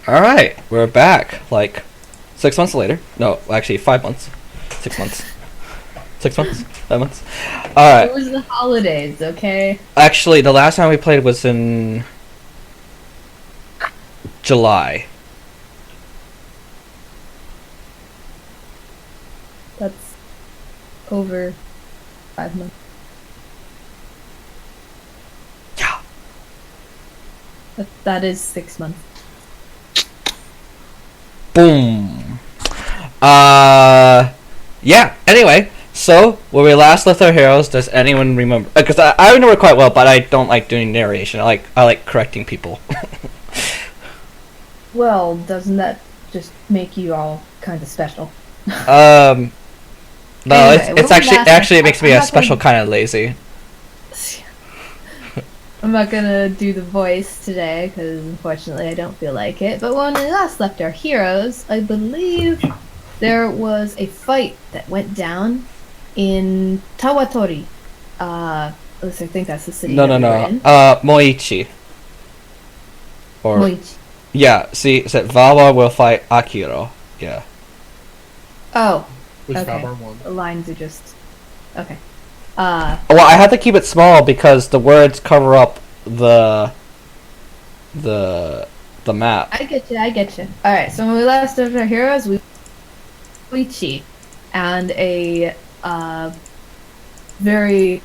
All right, we're back. Like 6 months later. No, actually 5 months. 6 months. 6 months. 5 months. All It right. was the holidays, okay? Actually, the last time we played was in July. That's over 5 months. Yeah. That is 6 months. Boom. Yeah. Anyway, so where we last left our heroes, does anyone remember? Because I remember quite well, but I don't like doing narration. I like correcting people. Well, doesn't that just make you all kind of special? um. No, Anyway, it's when we actually last actually it left, makes me a special kind of lazy. I'm not gonna do the voice today because unfortunately I don't feel like it. But when we last left our heroes, I believe there was a fight that went down in Tawatori. At least I think that's the city No, that no, we were no. in. Moichi. Or Moichi. yeah. See, it said Vawa will fight Akiro. Yeah. Oh, Which okay. Valbar won. The lines are just okay. Well, I have to keep it small because the words cover up the map. I get you. I get you. All right. So when we last left our heroes, we Moichi and a very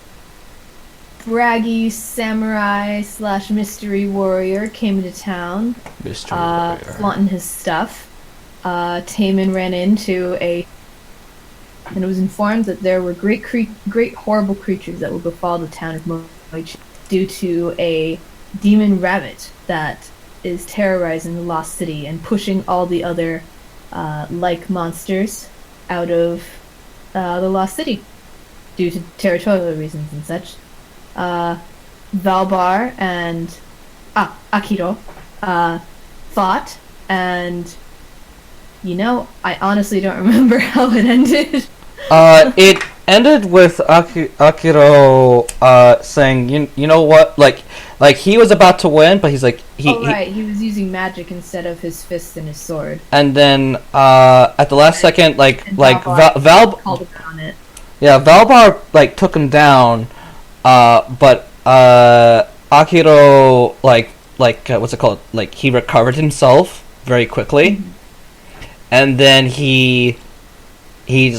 braggy samurai slash mystery warrior came into town, Mystery Warrior. flaunting his stuff. Taman ran into and was informed that there were great horrible creatures that would befall the town of Moichi due to a demon rabbit that is terrorizing the lost city and pushing all the other like monsters out of the lost city due to territorial reasons and such. Valbar and Akiro fought, and I honestly don't remember how it ended. It ended with Akiro saying, you know what, like he was about to win, but he's like Right, he was using magic instead of his fist and his sword. and then at the last second, like Valbar called him on it. yeah, Valbar like took him down, but Akiro what's it called? Like he recovered himself very quickly, and then he's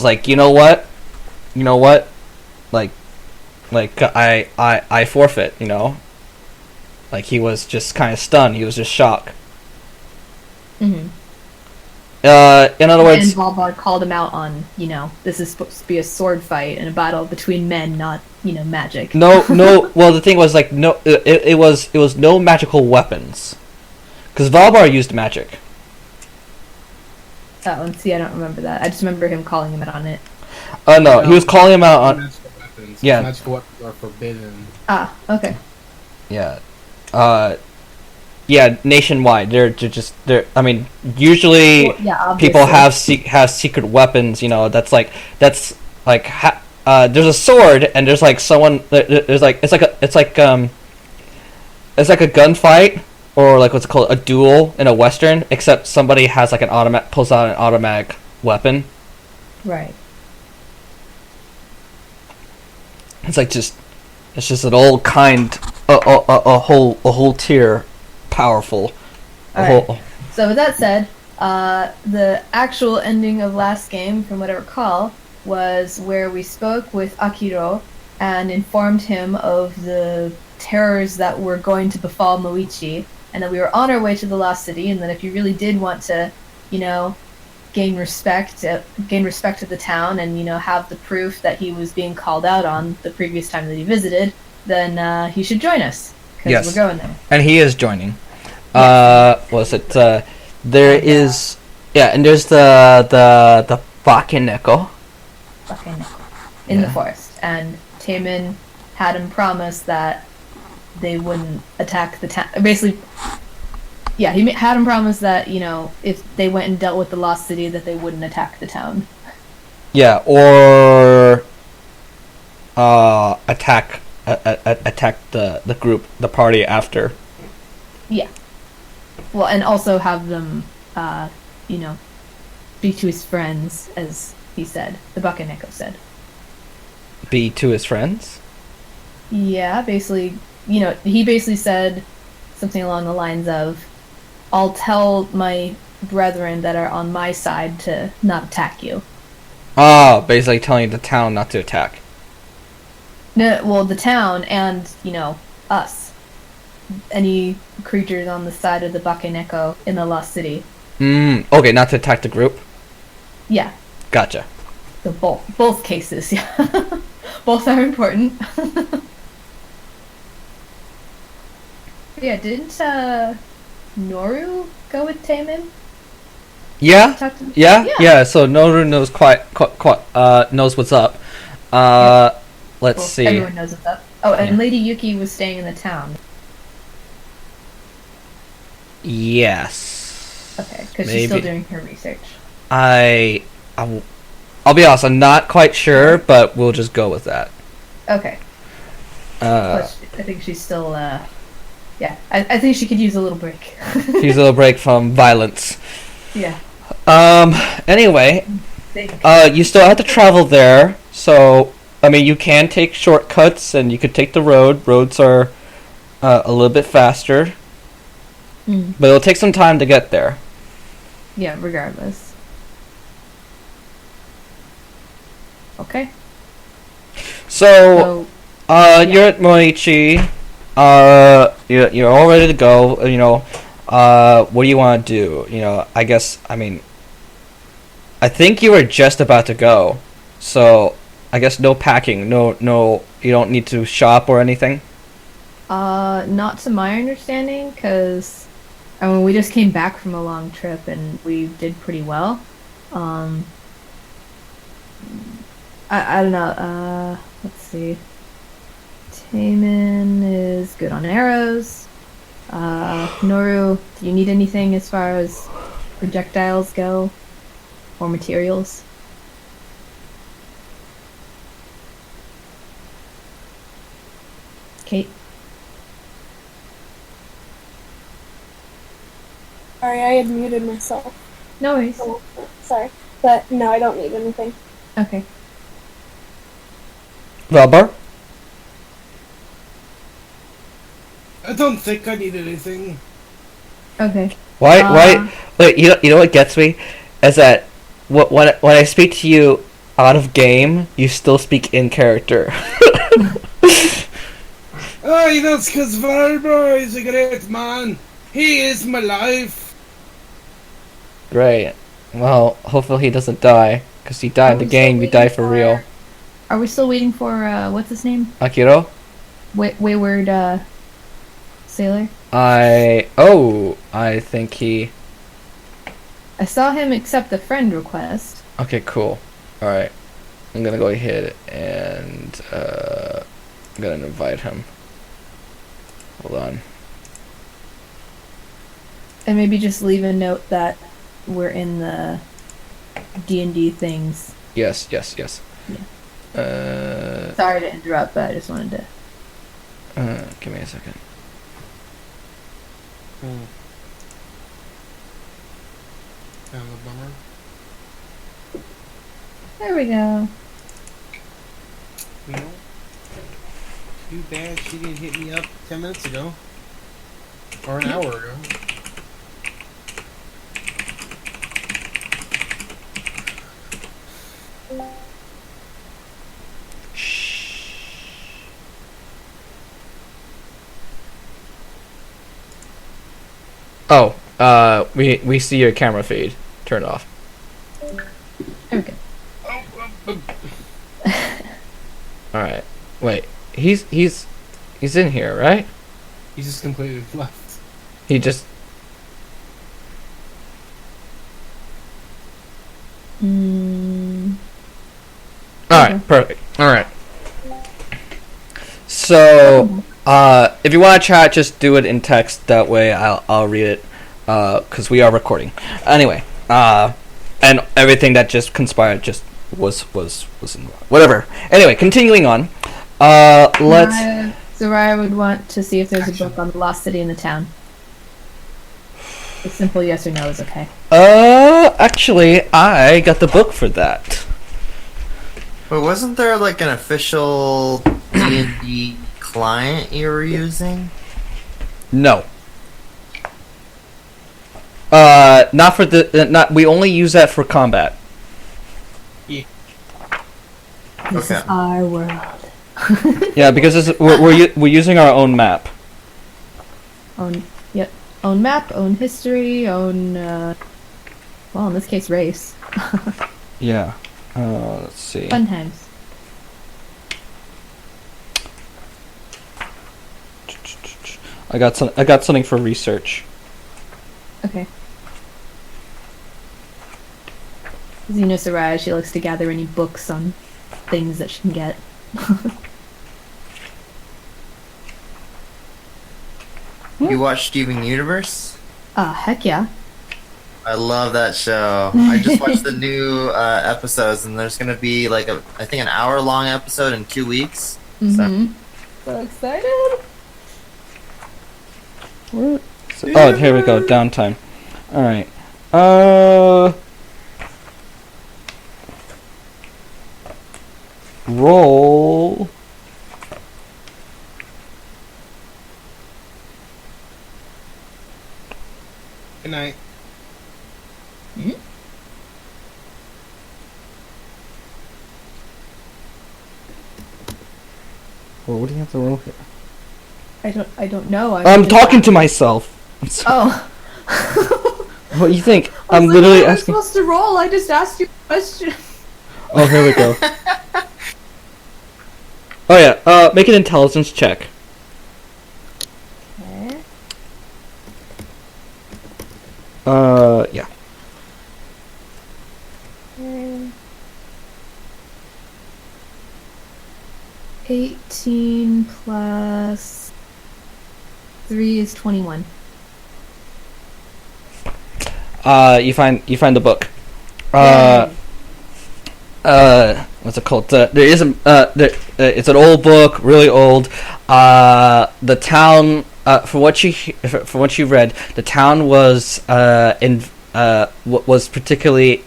like, you know what, like I forfeit, like he was just kind of stunned. He was just shocked. Mm-hmm. In other words, And Valbar called him out on, this is supposed to be a sword fight and a battle between men, not, magic. no. Well, the thing was like no. It was no magical weapons, because Valbar used magic. Oh, and see, I don't remember that. I just remember him calling him out on it. No, he was calling him out on. Magical weapons. Yeah. Magical weapons are forbidden. Ah, okay. Yeah. Yeah, nationwide. They're. I mean, usually Well, yeah, obviously. people have secret weapons. That's like there's a sword and there's like someone. There's like it's like a gunfight or like what's it called, a duel in a western. Except somebody has like pulls out an automatic weapon. Right. It's just an old kind, a whole tier, powerful. Alright. So with that said, the actual ending of last game, from what I recall, was where we spoke with Akiro and informed him of the terrors that were going to befall Moichi, and that we were on our way to the lost city, and that if you really did want to, gain respect of the town and have the proof that he was being called out on the previous time that he visited, then he should join us because Yes. we're going there. And he is joining. Was it? There is, yeah, and there's the Bakeneko. In the Yeah. forest, and Taman had him promise that they wouldn't attack the town. Basically, yeah, he had him promise that if they went and dealt with the lost city, that they wouldn't attack the town. Yeah, or attack the group, the party after. Yeah. Well, and also have them, you know, speak to his friends, as he said. The Bakaneko said. Be to his friends? Yeah, basically, he basically said something along the lines of, I'll tell my brethren that are on my side to not attack you. Ah, basically telling the town not to attack. No, well, the town and, us. Any creatures on the side of the Bakeneko in the Lost City. Okay, not to attack the group? Yeah. Gotcha. So both cases, yeah. Both are important. Yeah, didn't Noru go with Taemin? Yeah? Talk to- Yeah, so Noru knows knows what's up. Let's Well, see. everyone knows what's up. Oh, and Yeah. Lady Yuki was staying in the town. Yes. Okay, because she's still Maybe. doing her research. I'll be honest, I'm not quite sure, but we'll just go with that. Okay. Uh, But I think she's still, yeah. I think she could use a little break. Here's a little break from violence. Yeah. Anyway, Think. you still have to travel there, so, I mean, you can take shortcuts, and you could take the road. Roads are, a little bit faster, Mm. but it'll take some time to get there. Yeah, regardless. Okay. So, So, you're at Moichi, you're all ready to go, what do you want to do? I think you were just about to go, so I guess no packing, no, you don't need to shop or anything? not to my understanding, because we just came back from a long trip and we did pretty well. I don't know. Let's see. Taemin is good on arrows. Noru, do you need anything as far as projectiles go? Or materials? Kate? Sorry, I had muted myself. No worries. Oh, sorry. But no, I don't need anything. Okay. Velbar? I don't think I need anything. Okay. Why, wait, you know what gets me? Is that, when I speak to you out of game, you still speak in character. Oh, that's because Valbro is a great man. He is my life. Great. Well, hopefully he doesn't die, because he died in the game, you die for real. Are we still waiting for, what's his name? Akiro? Wayward, sailor? I think he... I saw him accept the friend request. Okay, cool. Alright. I'm gonna go ahead and, I'm gonna invite him. Hold on. And maybe just leave a note that we're in the D&D things. Yes. Sorry to interrupt, but I just wanted to... Give me a second. Kind of a bummer. There we go. You know? Too bad she didn't hit me up 10 minutes ago. Or an hour ago. Oh, we see your camera feed. Turn off. Okay. Alright. Wait. He's in here, right? He just completely left. He just... Alright, perfect. Alright. So, if you want to chat, just do it in text. That way I'll read it, because we are recording. Anyway, and everything that just conspired just was in, whatever. Anyway, continuing on. Let's... Zariah would want to see if there's a book on the lost city in the town. A simple yes or no is okay. Actually, I got the book for that. But wasn't there like an official D&D client you were using? No. Not for the not. We only use that for combat. This Okay. is our world. Yeah, because we're using our own map. Own, yep. Own map, own history, own, well, in this case, race. Yeah. Let's see. Fun times. I got something for research. Okay. As you know, Soraya, she likes to gather any books on things that she can get. You watch Steven Universe? Heck yeah. I love that show. I just watched the new episodes, and there's gonna be like I think an hour-long episode in 2 weeks. Mm-hmm. So excited! Oh, here we go. Downtime. All right. Roll. Good night. Well, what do you have to roll here? I don't know. I'm talking to myself. Oh. What do you think? I I'm was literally like, "Oh, I'm asking. supposed to roll. I just asked you a question. Oh, here we go. Oh yeah. Make an intelligence check. Okay. Yeah. 18 plus 3 is 21. You find the book. What's it called? There is it's an old book, really old. The town, from what you read, the town was was particularly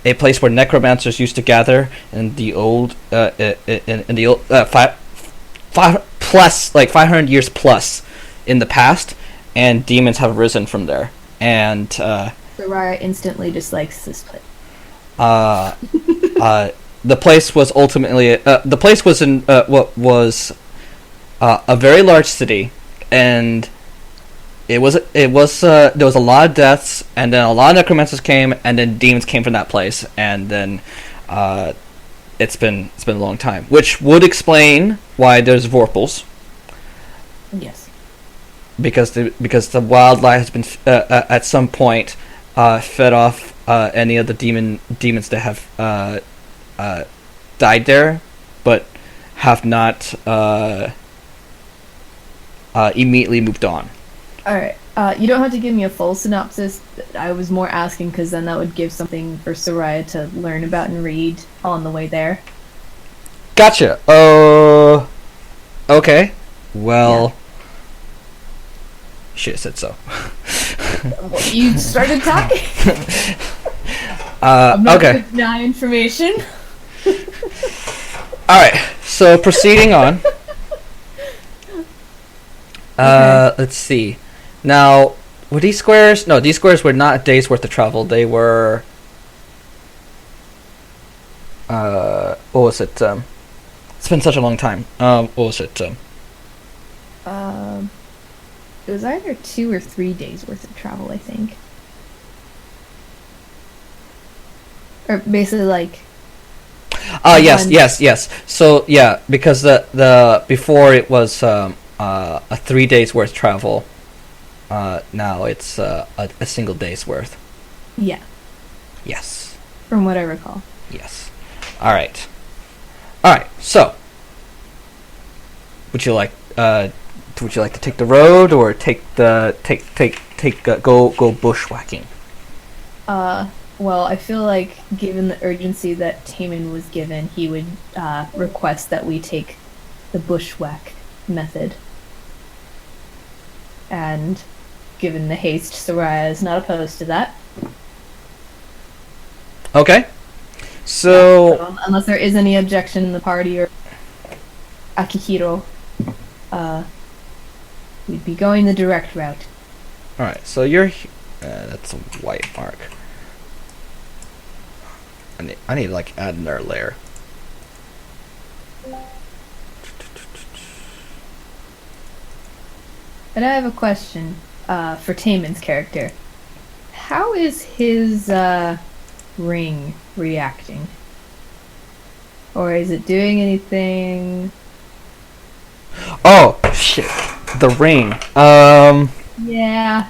a place where necromancers used to gather in the old in the old 500 years plus in the past, and demons have arisen from there. And Soraya instantly dislikes this place. the place was ultimately the place was in what was a very large city, and there was a lot of deaths, and then a lot of necromancers came, and then demons came from that place, and then it's been a long time, which would explain why there's Vorpals. Yes. Because the wildlife has been at some point fed off any of the demons that have died there, but have not immediately moved on. Alright. You don't have to give me a full synopsis. I was more asking because then that would give something for Soraya to learn about and read on the way there. Gotcha. Okay. Well, should have said so. Well, you started talking. I'm not Okay. gonna deny information. All right. So proceeding on. Let's see. Now, were these squares? No, these squares were not a day's worth of travel. They were. What was it? It's been such a long time. What was it? It was either 2 or 3 days worth of travel, I think. Or basically like. Yes. So yeah, because the before it was a 3 days worth travel. Now it's a single day's worth. Yeah, Yes. from what I recall. Yes. All right. So, would you like to take the road or go bushwhacking? Well, I feel like given the urgency that Taman was given, he would request that we take the bushwhack method. And given the haste, Soraya is not opposed to that. Okay. So Unless there is any objection in the party or Akihiro, we'd be going the direct route. all right. So you're. That's a white mark. I need to like add another layer. But I have a question for Taemin's character. How is his ring reacting? Or is it doing anything? Oh shit! The ring. Yeah.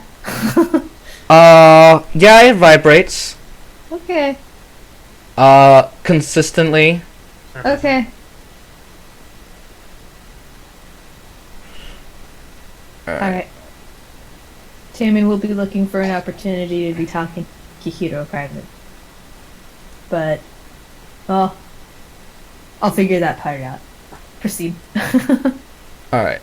Yeah, it vibrates. Okay. Consistently. Okay. Alright. Taemin will be looking for an opportunity to be talking to Kihiro private. But, well, I'll figure that part out. Proceed. All right.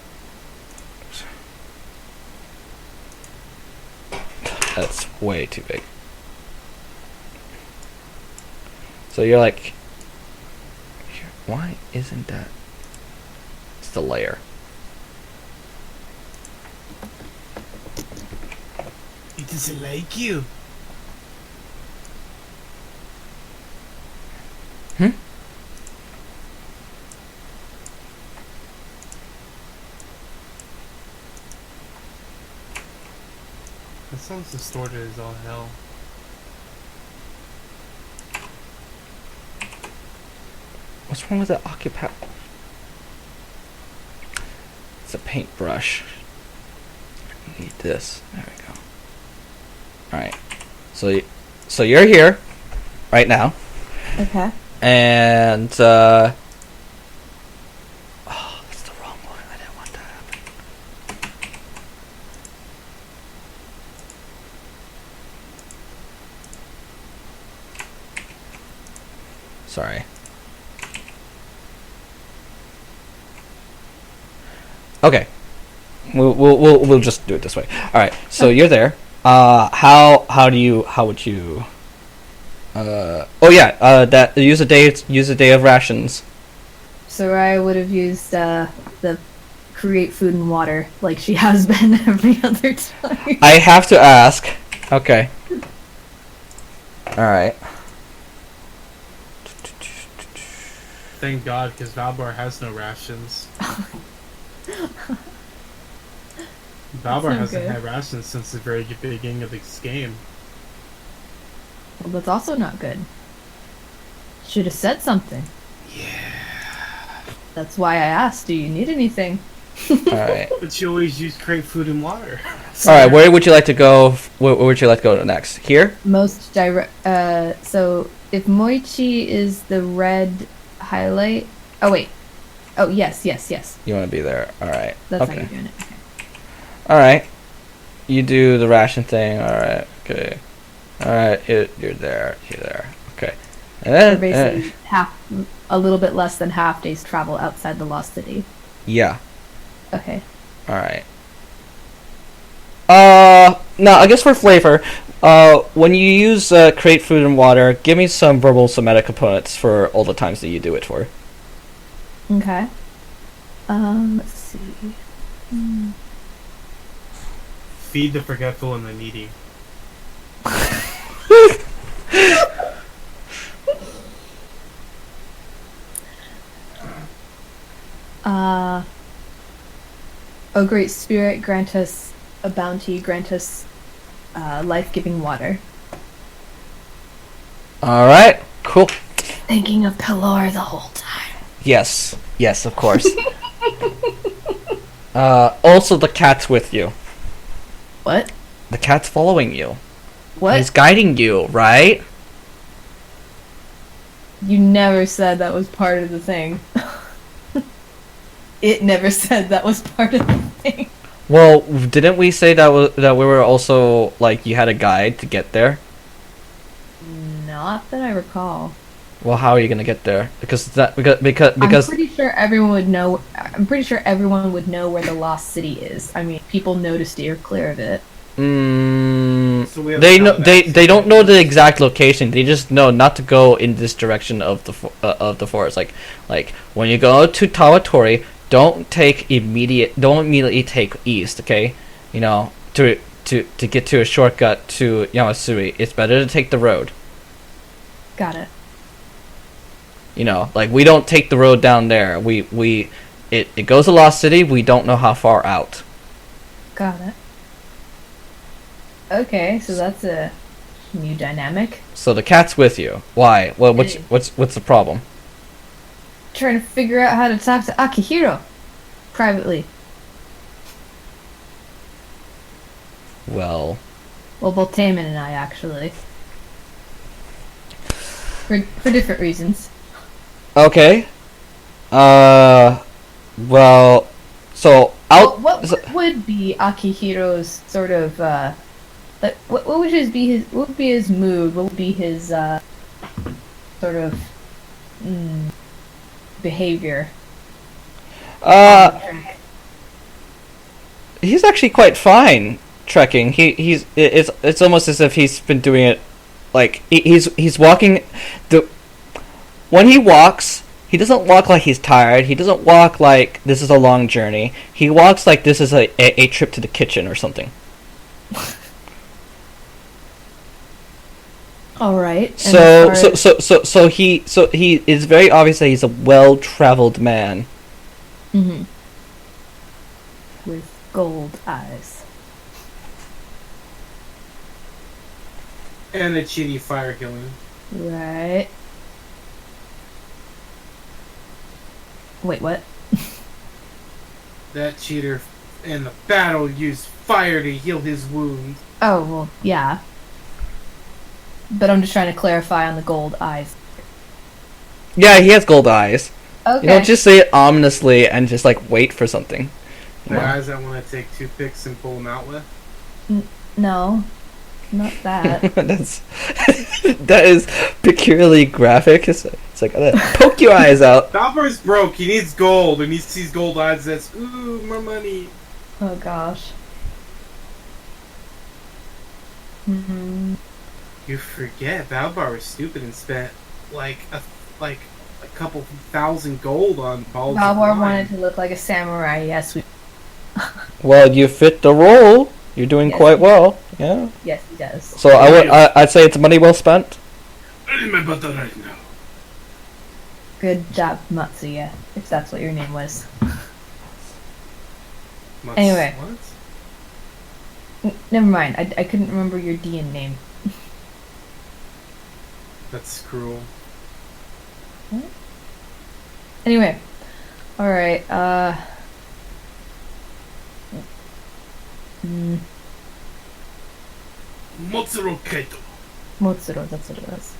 That's way too big. So you're like, why isn't that? It's the layer. He doesn't like you. Hmm? That sounds distorted as all hell. What's wrong with the occupy? It's a paintbrush. I need this. There we go. Alright. So you're here right now. Okay. And oh, that's the wrong one. I didn't want that to happen. Sorry. Okay. We'll just do it this way. All right. So you're there. How would you? Oh yeah. That use a day of rations. Soraya would have used the create food and water like she has been every other time. I have to ask. Okay. All right. Thank God, because Valbar has no rations. Valbar so hasn't good. had rations since the very beginning of this game. Well, that's also not good. Should have said something. Yeah. That's why I asked, do you need anything? All right. But you always use create food and water. All right. Where would you like to go? Where would you like to go next? Here? Most direct. So if Moichi is the red highlight. Oh wait. Oh yes. You want to be there. All right. That's okay. how you're doing it. Okay. All right. You do the ration thing. All right. Okay. All right. You're there. You're there. Okay. So And basically, a little bit less than half day's travel outside the Lost City. yeah. Okay. All right. Now I guess for flavor, when you use create food and water, give me some verbal somatic components for all the times that you do it for. Okay. Let's see. Feed the forgetful and the needy. O great spirit, grant us a bounty, grant us life-giving water. All right. Cool. Thinking of Pelor the whole time. Yes. Yes, of course. Also, the cat's with you. What? The cat's following you. What? He's guiding you, right? You never said that was part of the thing. It never said that was part of the thing. Well, didn't we say that we were also like you had a guide to get there? Not that I recall. Well, how are you gonna get there? Because I'm pretty sure everyone would know. I'm pretty sure everyone would know where the Lost City is. I mean, people know to steer clear of it. So we have They to know come they back. they don't know the exact location. They just know not to go in this direction of the forest. Like when you go to Tawatori, don't immediately take east. Okay, you know to get to a shortcut to Yamasuri. It's better to take the road. Got it. You know, like we don't take the road down there. It goes to Lost City. We don't know how far out. Got it. Okay, so that's a new dynamic. So the cat's with you. Why? Well, what's the problem? Trying to figure out how to talk to Akihiro privately. Well, Well, both Taman and I actually. For different reasons. okay. Well, so out. What so- would be Akihiro's sort of like what would what would be his mood? What would be his sort of behavior? He's actually quite fine trekking. It's almost as if he's been doing it, like he's walking. When he walks, he doesn't walk like he's tired. He doesn't walk like this is a long journey. He walks like this is a trip to the kitchen or something. All right. So he is very obvious that he's a well-traveled man. Mm-hmm. With gold eyes. And a Chidi fire killing. Right. Wait, what? That cheater in the battle used fire to heal his wounds. Oh, well, yeah. But I'm just trying to clarify on the gold eyes. Yeah, he has gold eyes. Okay. You don't just say it ominously and just like wait for something. The guys that want to take toothpicks and pull them out with. No, not that. That is peculiarly graphic. It's like poke your eyes out. Valvar's broke. He needs gold, and he sees gold eyes. That's ooh, more money. Oh gosh. Hmm. You forget Valvar was stupid and spent like a couple thousand gold on balls. Valvar of wine. wanted to look like a samurai. Yes, Well, you fit the role. You're doing Yes. quite well. Yeah. yes, he does. So I'd say it's money well spent. I need my butter right now. Good job, Matsuya, if that's what your name was. Must- Anyway. What? Never mind. I couldn't remember your Dian name. That's cruel. Anyway, all right. Motsuro Kaito. Motsuro, that's what it was.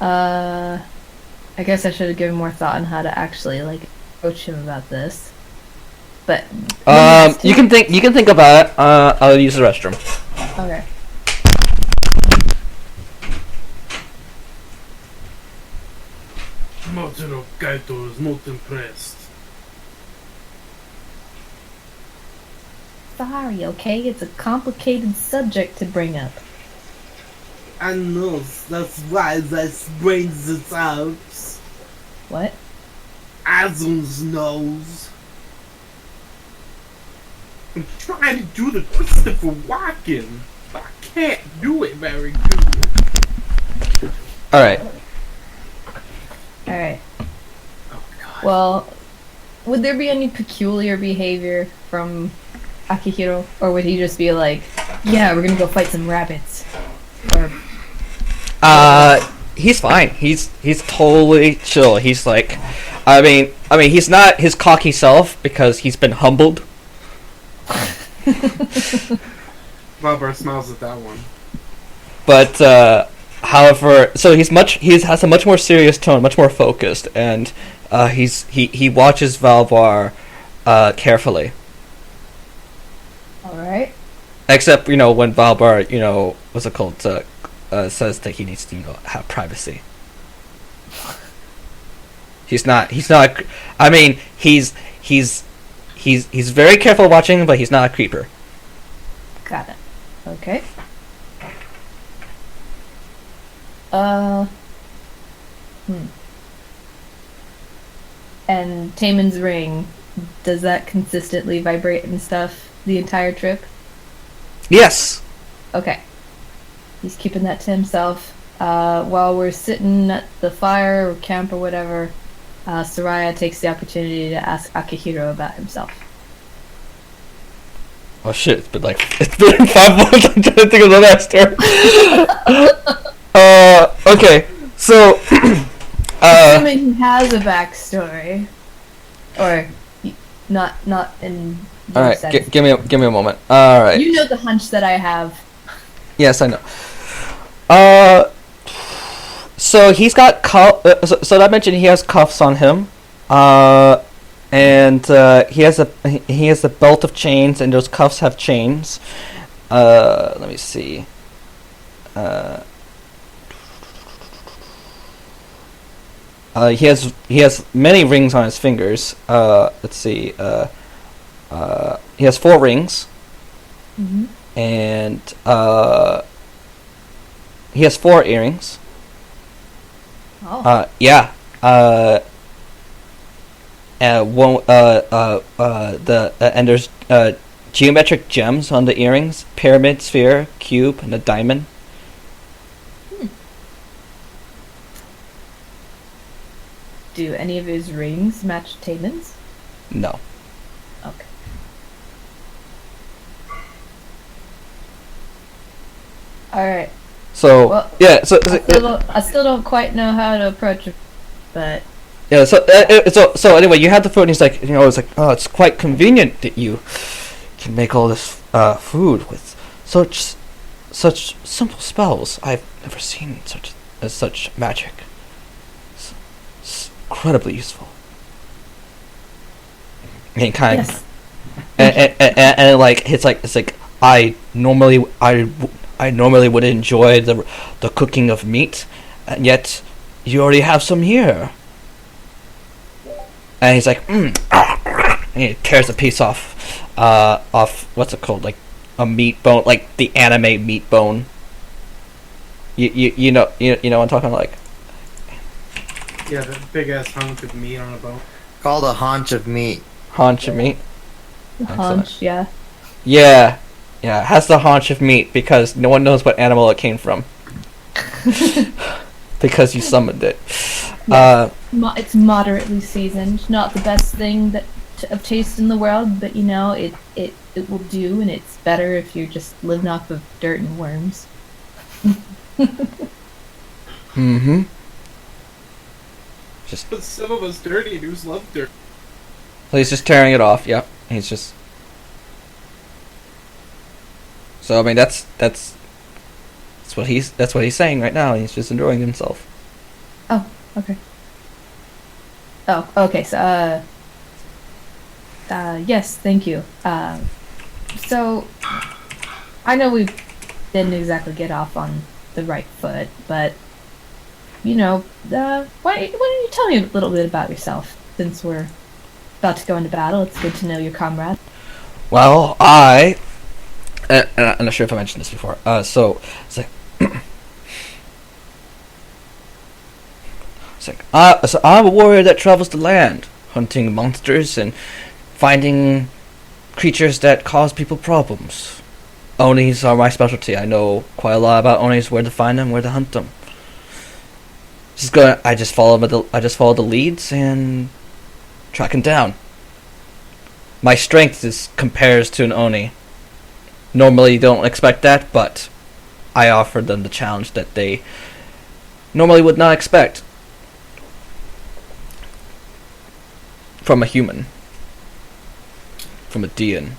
I guess I should have given more thought on how to actually like approach him about this. But You can think about it. I'll use the restroom. okay. Motsuro Kaito is not impressed. Sorry, okay? It's a complicated subject to bring up. I know, that's why that brings it out. What? Azum's nose. I'm trying to do the Christopher Walken, but I can't do it very good. All right. Alright. Oh god. Well, would there be any peculiar behavior from Akihiro? Or would he just be like, yeah, we're gonna go fight some rabbits? Or, He's fine. He's totally chill. He's like, I mean, he's not his cocky self because he's been humbled. Valvar smiles at that one. But however, so he has a much more serious tone, much more focused, and he watches Valvar carefully. alright. Except when Valvar what's it called says that he needs to have privacy. He's not. I mean, he's very careful watching, but he's not a creeper. Got it. Okay. Uh. And Taman's ring, does that consistently vibrate and stuff the entire trip? Yes. Okay. He's keeping that to himself. While we're sitting at the fire or camp or whatever, Soraya takes the opportunity to ask Akihiro about himself. Oh shit! It's been 5 months. I'm trying to think of the last story. Okay. So, Assuming he has a backstory, or not in your all right. sense. Give me a moment. All right. You know the hunch that I have. Yes, I know. So he's got so I mentioned he has cuffs on him. And he has a belt of chains, and those cuffs have chains. Let me see. He has many rings on his fingers. Let's see. He has 4 rings, and he has 4 earrings. Oh. Yeah. And there's geometric gems on the earrings: pyramid, sphere, cube, and a diamond. Do any of his rings match Taman's? No. Okay. Alright. So Well, yeah. I still don't quite know how to approach it, but Yeah. So anyway, you have the food, and he's like, it's like, oh, it's quite convenient that you can make all this food with such simple spells. I've never seen such magic. It's incredibly useful. And he kind of, yes. and like it's like I normally would enjoy the cooking of meat, and yet you already have some here. And he's like, and he tears a piece off what's it called, like a meat bone, like the anime meat bone. You know what I'm talking like. Yeah, the big ass hunk of meat on a bone. Called a haunch of meat. Haunch of meat. Haunch, yeah. Yeah, it has the haunch of meat because no one knows what animal it came from. Because you summoned it. It's moderately seasoned. Not the best thing of taste in the world, but it will do, and it's better if you're just living off of dirt and worms. Mm-hmm. But some of us dirty dudes love dirt. So he's just tearing it off. Yep. He's just. So I mean that's what he's saying right now. He's just enjoying himself. Oh, okay. Oh, okay. So, yes, thank you. So, I know we didn't exactly get off on the right foot, but why don't you tell me a little bit about yourself? Since we're about to go into battle, it's good to know your comrade. Well, I'm not sure if I mentioned this before. So it's like. So I'm a warrior that travels the land, hunting monsters and finding creatures that cause people problems. Onis are my specialty. I know quite a lot about Onis, where to find them, where to hunt them. I just follow the leads and track them down. My strength compares to an Oni. Normally you don't expect that, but I offered them the challenge that they normally would not expect from a human, from a Dian.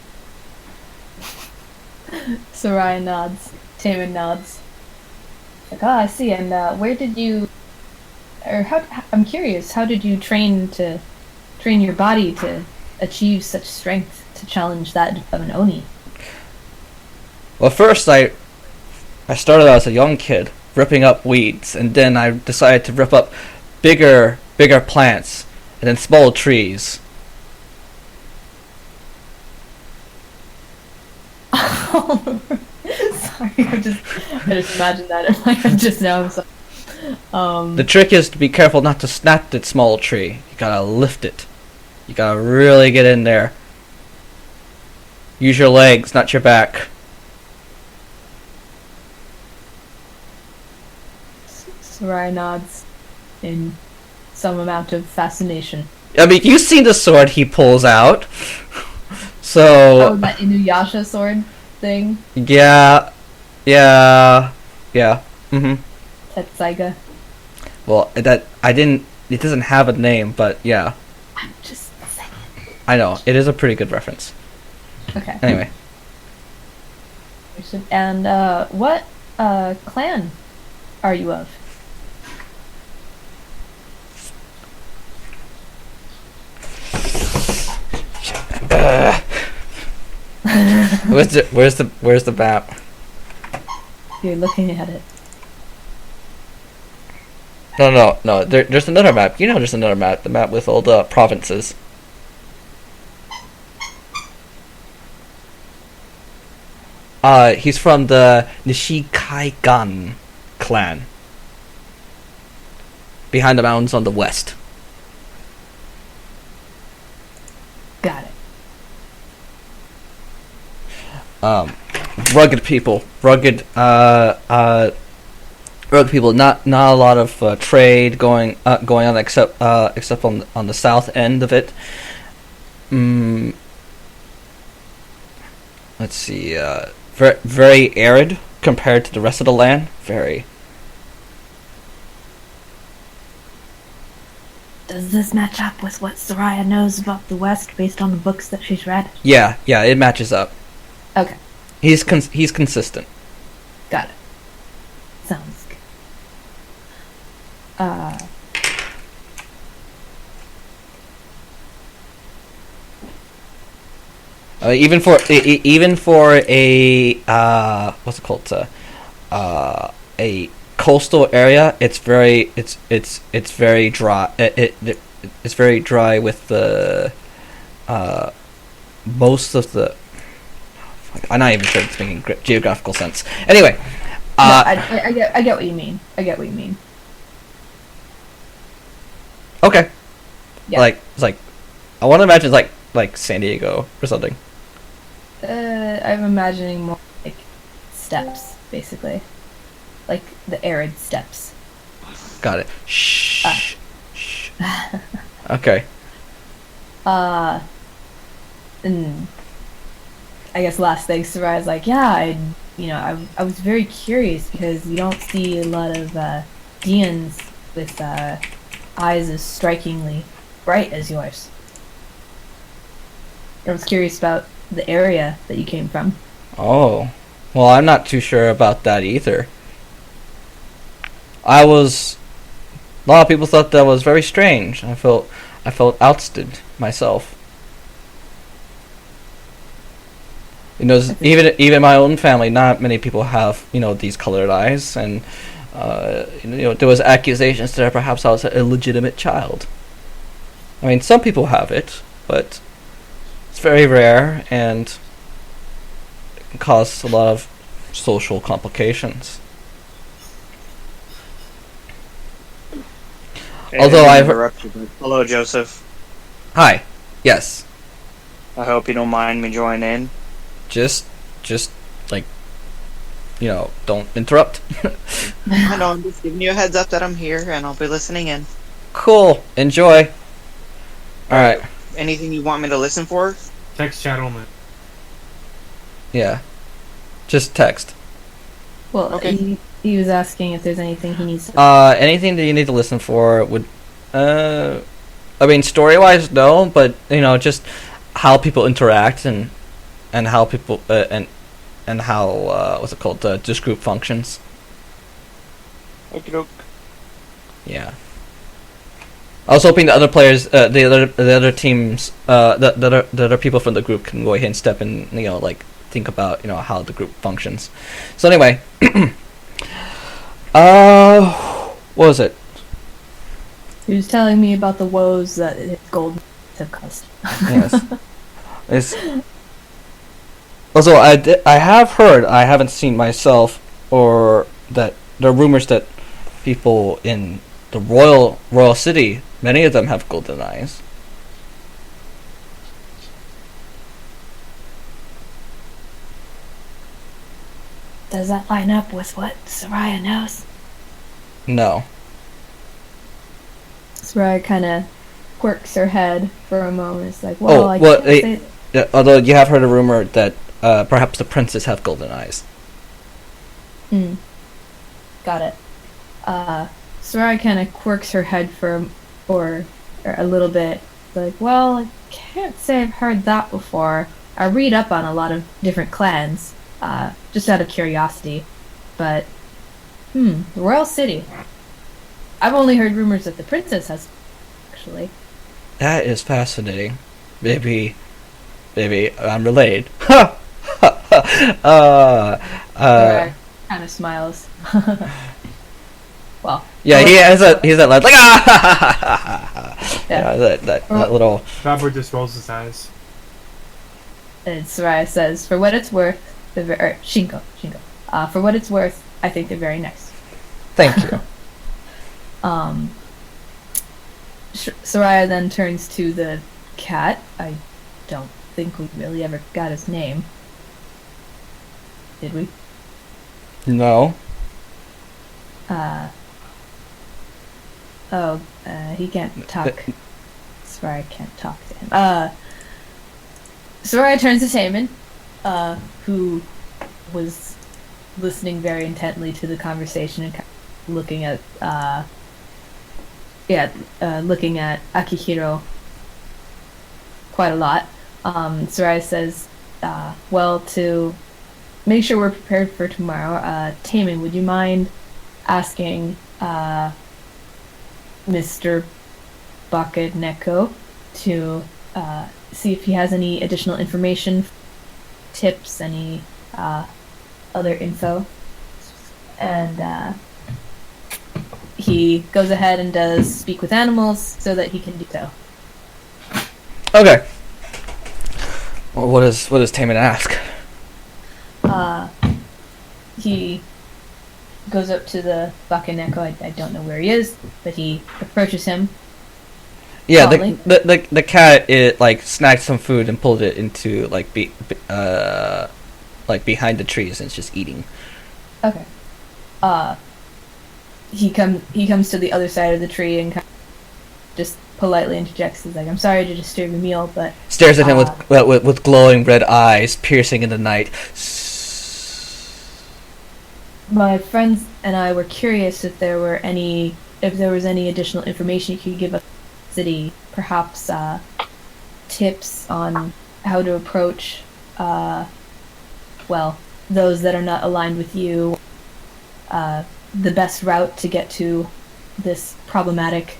Soraya nods. Taman nods. Like, I see. And where did you? Or I'm curious. How did you train your body to achieve such strength to challenge that of an Oni? Well, first I started out as a young kid ripping up weeds, and then I decided to rip up bigger plants, and then small trees. sorry. I just imagined that in my head just now. I'm sorry. The trick is to be careful not to snap that small tree. You gotta lift it. You gotta really get in there. Use your legs, not your back. Sarai nods in some amount of fascination. I mean, you've seen the sword he pulls out. Oh, So, that Inuyasha sword thing. yeah. Mm-hmm. Tetsaiga. Well, it doesn't have a name, but yeah. I'm just saying. I know, it is a pretty good reference. Okay. Anyway. And what clan are you of? Where's the map? You're looking at it. No. There's another map. You know, there's another map. The map with all the provinces. He's from the Nishikaigan clan. Behind the mountains on the west. Got it. Rugged people. Rugged people. Not a lot of trade going on except on the south end of it. Let's see. Very arid compared to the rest of the land. Very. Does this match up with what Soraya knows about the West based on the books that she's read? Yeah, it matches up. Okay, He's consistent. got it. Sounds good. Even for a what's it called, a coastal area, it's very dry. It's very dry with the most of the. I'm not even sure it's making geographical sense. Anyway, I get what you mean. I get what you mean. okay. Yeah. It's like I want to imagine it's like San Diego or something. I'm imagining more like steppes, basically, like the arid steppes. Got it. Shh. Shh. Okay. And I guess last thing, Sarai's like, yeah, I was very curious because you don't see a lot of Dians with eyes as strikingly bright as yours. I was curious about the area that you came from. Oh. Well, I'm not too sure about that either. A lot of people thought that was very strange. I felt ousted myself. You know, even my own family, not many people have, these colored eyes, and there was accusations that perhaps I was an illegitimate child. I mean, some people have it, but it's very rare and it can cause a lot of social complications. Although I've interrupted. Hello, Joseph. Hi. Yes. I hope you don't mind me joining in. Just like, don't interrupt. I know, I'm just giving you a heads up that I'm here and I'll be listening in. Cool. Enjoy. All right. Anything you want me to listen for? Text chat only. Yeah. Just text. Well, Okay. he was asking if there's anything he needs to... Anything that you need to listen for would, I mean, story-wise, no, but just how people interact and how people and how what's it called? This group functions. Okey-doke. Yeah. I was hoping the other players, the other teams, the other people from the group can go ahead and step in, think about how the group functions. So anyway, what was it? He was telling me about the woes that his gold have caused. Yes. It's Also, I have heard, I haven't seen myself, or that there are rumors that people in the royal city, many of them have golden eyes. Does that line up with what Soraya knows? No. Soraya kind of quirks her head for a moment. It's like, well, I well, can't say... although you have heard a rumor that perhaps the princes have golden eyes. Got it. Soraya kind of quirks her head for a little bit. Like, well, I can't say I've heard that before. I read up on a lot of different clans, just out of curiosity. But, the Royal City. I've only heard rumors that the princess has, actually. That is fascinating. Maybe I'm related. Ha! Soraya kind of smiles. Well. Yeah, he's that lad like yeah, that little. Robert just rolls his eyes. And Soraya says, "For what it's worth, Shinko. For what it's worth, I think they're very nice." Thank you. Soraya then turns to the cat. I don't think we really ever got his name. Did we? No. He can't talk. Soraya can't talk to him. Soraya turns to Taemin, who was listening very intently to the conversation and looking at, looking at Akihiro quite a lot. Soraya says, well, to make sure we're prepared for tomorrow, Taemin, would you mind asking, Mr. Bakaneko to see if he has any additional information, tips, any other info. And he goes ahead and does speak with animals so that he can do so. Okay. Well, what does Taemin ask? He goes up to the Bakaneko. I don't know where he is, but he approaches him. Yeah, calmly. the cat, it like snagged some food and pulled it into like behind the trees and it's just eating. Okay. He comes to the other side of the tree and kind of just politely interjects. He's like, "I'm sorry to disturb your meal, but..." Stares at him with glowing red eyes, piercing in the night. My friends and I were curious if there was any additional information you could give us about the city, perhaps tips on how to approach, those that are not aligned with you, the best route to get to this problematic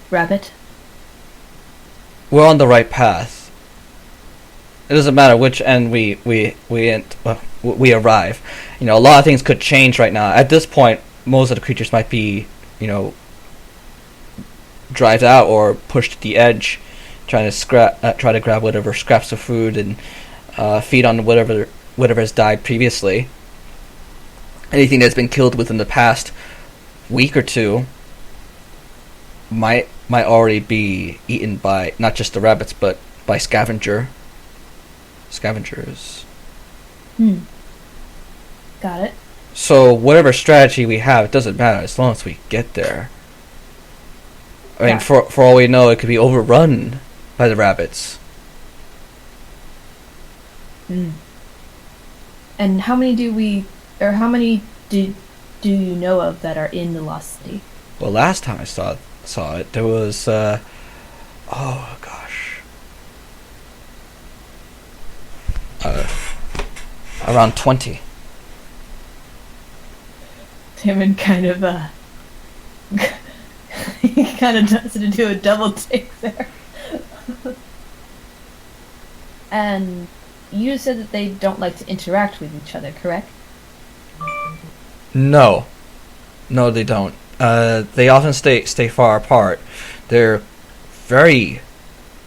rabbit. We're on the right path. It doesn't matter which end we arrive. You know, a lot of things could change right now. At this point, most of the creatures might be, dried out or pushed to the edge, trying to try to grab whatever scraps of food and feed on whatever has died previously. Anything that's been killed within the past week or two might already be eaten by not just the rabbits, but by scavengers. Got it. So whatever strategy we have, it doesn't matter as long as we get there. I mean, for all we know, it could be overrun by the rabbits. And how many do you know of that are in the Lost City? Well, last time I saw it, there was around 20. Timon kind of he kind of does to do a double take there. And you said that they don't like to interact with each other, correct? No, they don't. They often stay far apart. They're very,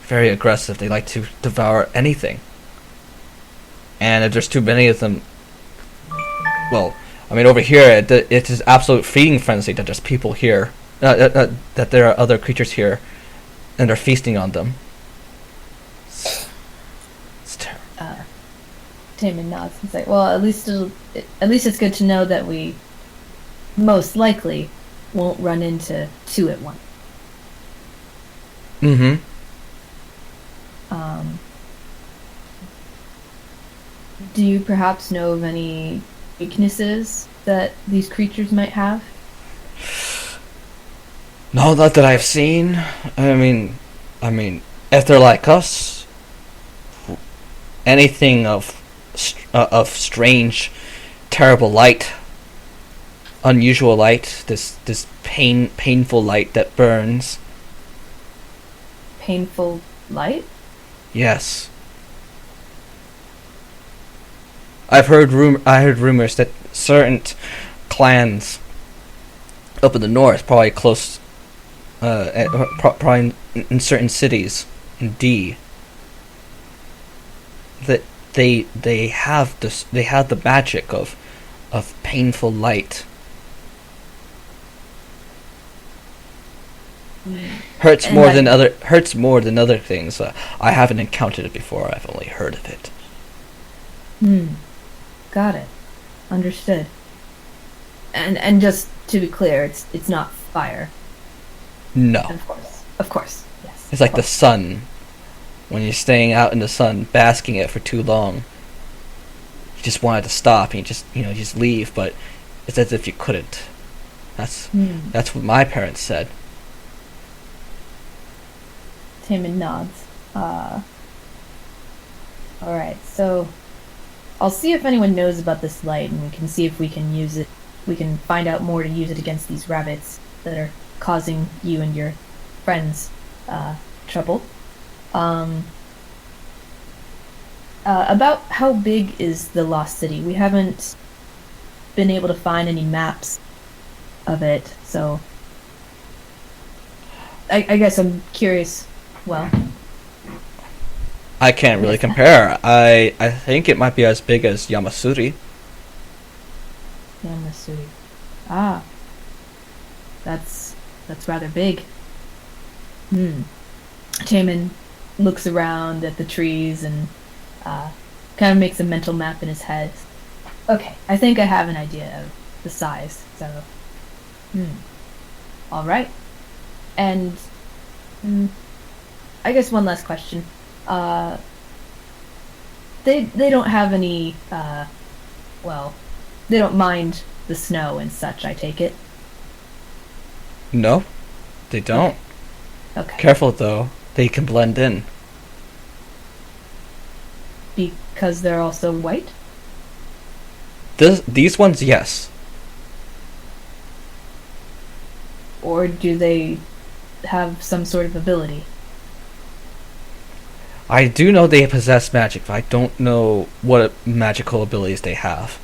very aggressive. They like to devour anything. and if there's too many of them, well, I mean, over here it's just absolute feeding frenzy that there's people here, that there are other creatures here, and they're feasting on them. It's terrible. Taman nods and say, "Well, at least it's good to know that we most likely won't run into two at once." Mm-hmm. Do you perhaps know of any weaknesses that these creatures might have? No, not that I've seen. I mean, if they're like us, anything of strange, terrible light, unusual light, this painful light that burns. Painful light? Yes. I heard rumors that certain clans up in the north, probably close, probably in certain cities in D, that they have the magic of painful light. Hurts And more that- than other things. I haven't encountered it before. I've only heard of it. Got it. Understood. And just to be clear, it's not fire. No, Of course. Yes. it's like the sun. When you're staying out in the sun, basking it for too long, you just wanted to stop and you just leave, but it's as if you couldn't. That's what my parents said. Taman nods. Alright, so I'll see if anyone knows about this light, and we can see if we can use it. We can find out more to use it against these rabbits that are causing you and your friends trouble. About how big is the Lost City? We haven't been able to find any maps of it, so I guess I'm curious. Well, I can't really compare. I think it might be as big as Yamasuri. Yamasuri. Ah, that's rather big. Taman looks around at the trees and kind of makes a mental map in his head. Okay, I think I have an idea of the size. So, all right. And I guess one last question. They don't have any. Well, they don't mind the snow and such. I take it. No, they don't. Okay. Careful though, they can blend in. Because they're also white? These ones, yes. Or do they have some sort of ability? I do know they possess magic, but I don't know what magical abilities they have.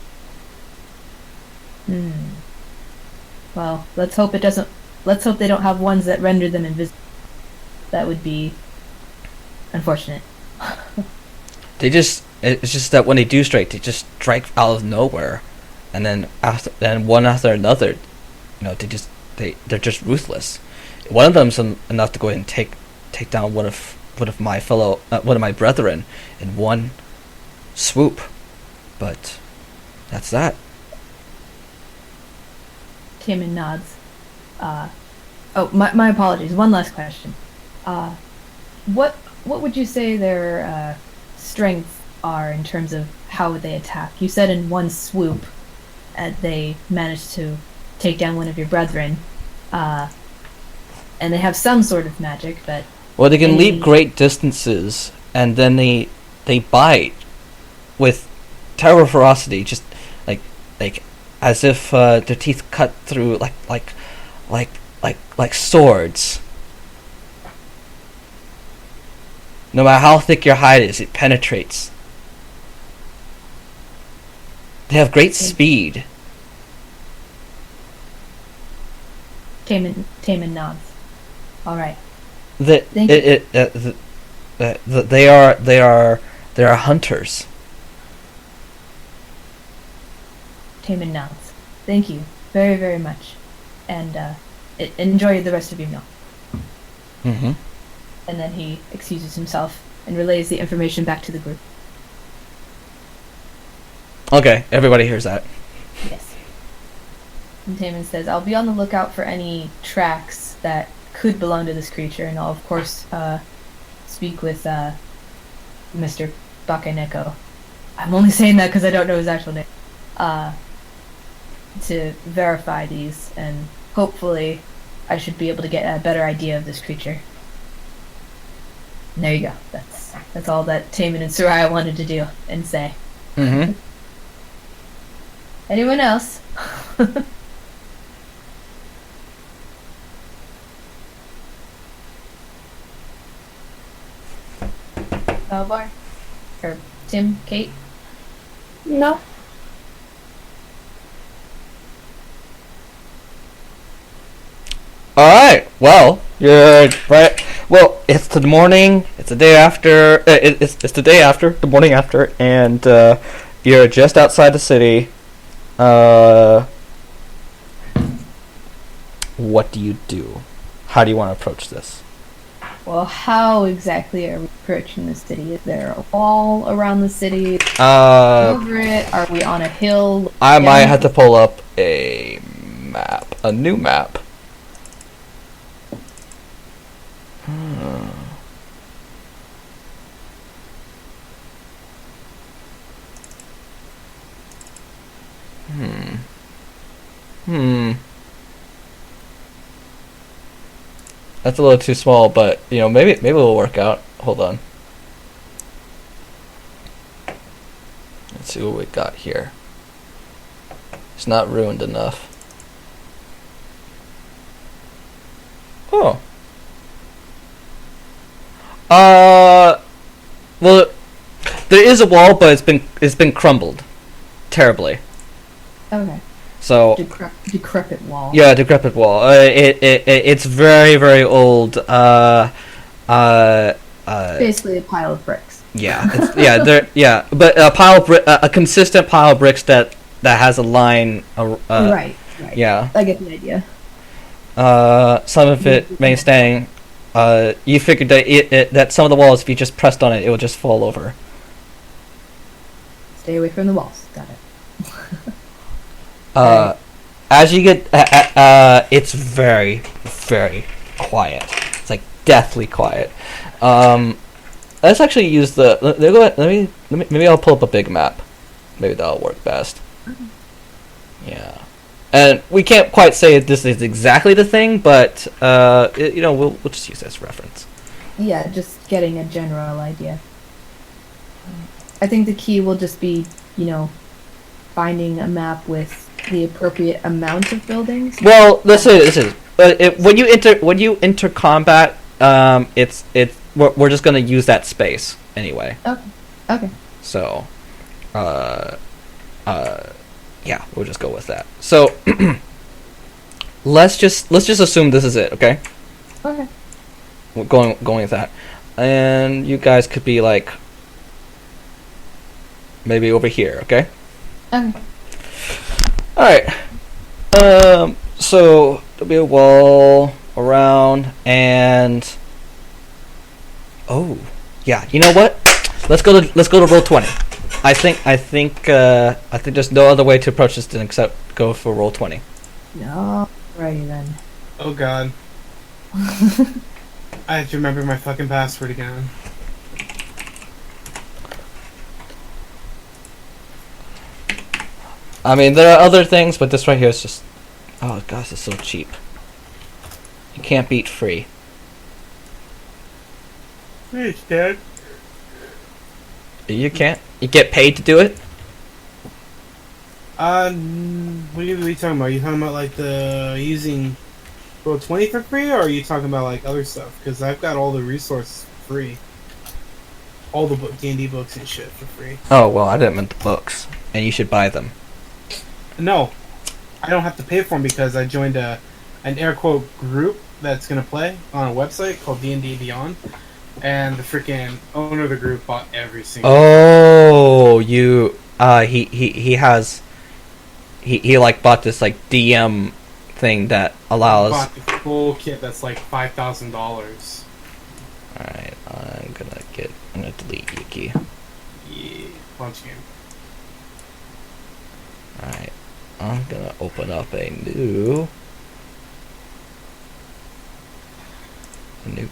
Well, let's hope it doesn't. Let's hope they don't have ones that render them invisible. That would be unfortunate. It's just that when they do strike, they just strike out of nowhere, and then one after another, they're just ruthless. One of them's enough to go ahead and take down one of my brethren in one swoop, but that's that. Taman nods. My apologies. One last question. What would you say their strengths are in terms of how would they attack? You said in one swoop, they managed to take down one of your brethren, and they have some sort of magic, but Well, they can leap great distances, and then they bite with terrible ferocity, just like as if their teeth cut through like swords. No matter how thick your hide is, it penetrates. They have great speed. Taman nods. All right. They are hunters. Taman nods. Thank you very, very much. And enjoy the rest of your meal. Mm-hmm. And then he excuses himself and relays the information back to the group. Okay, everybody hears that. Yes. And Taman says, I'll be on the lookout for any tracks that could belong to this creature, and I'll, of course, speak with Mr. Bakaneko. I'm only saying that because I don't know his actual name. To verify these, and hopefully I should be able to get a better idea of this creature. And there you go. That's all that Taman and Soraya wanted to do and say. Mm-hmm. Anyone else? Balbar? Or Tim? Kate? No. Alright, well, you're right. Well, it's the morning, it's the day after, it's the day after, the morning after, and you're just outside the city. What do you do? How do you want to approach this? Well, how exactly are we approaching the city? Is there a wall around the city? Over it? Are we on a hill? I might have to pull up a map, a new map. That's a little too small, but maybe it'll work out. Hold on. Let's see what we got here. It's not ruined enough. Oh. Well, there is a wall, but it's been crumbled terribly. Okay. So decrepit wall. yeah, decrepit wall. It's very, very old. Basically a pile of bricks. Yeah, but a consistent pile of bricks that has a line. Right. Yeah. I get the idea. Some of it may staying. You figured that some of the walls, if you just pressed on it, it would just fall over. Stay away from the walls. Got it. As you get, it's very, very quiet. It's like deathly quiet. Let's actually use maybe I'll pull up a big map. Maybe that'll work best. Yeah, and we can't quite say this is exactly the thing, but we'll just use this reference. Yeah, just getting a general idea. I think the key will just be, finding a map with the appropriate amount of buildings. Well, this is. When you enter combat, we're just gonna use that space anyway. Okay. So, yeah, we'll just go with that. So, let's just assume this is it, okay? Okay. We're going with that, and you guys could be like maybe over here, okay? Okay. All right. So there'll be a wall around, and yeah. You know what? Let's go to roll 20. I think there's no other way to approach this than except go for roll 20. No. Alrighty then. Oh god. I have to remember my fucking password again. I mean, there are other things, but this right here is just... Oh, gosh, it's so cheap. You can't beat free. Thanks, Dad. You can't? You get paid to do it? What are you talking about? Are you talking about, like, the using Roll20 for free, or are you talking about, like, other stuff? Because I've got all the resources for free. All the D&D books and shit for free. Oh, well, I didn't mean the books. And you should buy them. No, I don't have to pay for them because I joined an air quote group that's gonna play on a website called D&D Beyond, and the freaking owner of the group bought every single. Oh, you. He has. he like bought this like DM thing that allows. Bought the full kit that's like $5,000. Alright, I'm gonna delete Yuki. Yeah, launch game. Alright, I'm gonna open up a new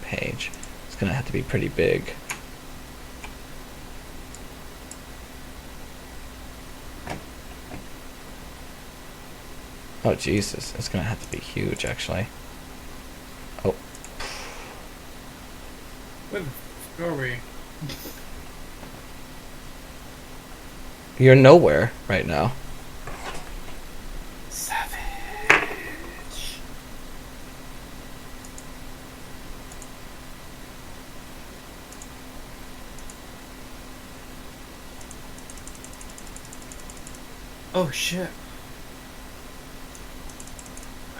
page. It's gonna have to be pretty big. Oh Jesus, it's gonna have to be huge actually. Oh, Where the f are we? you're nowhere right now. Savage. Oh shit.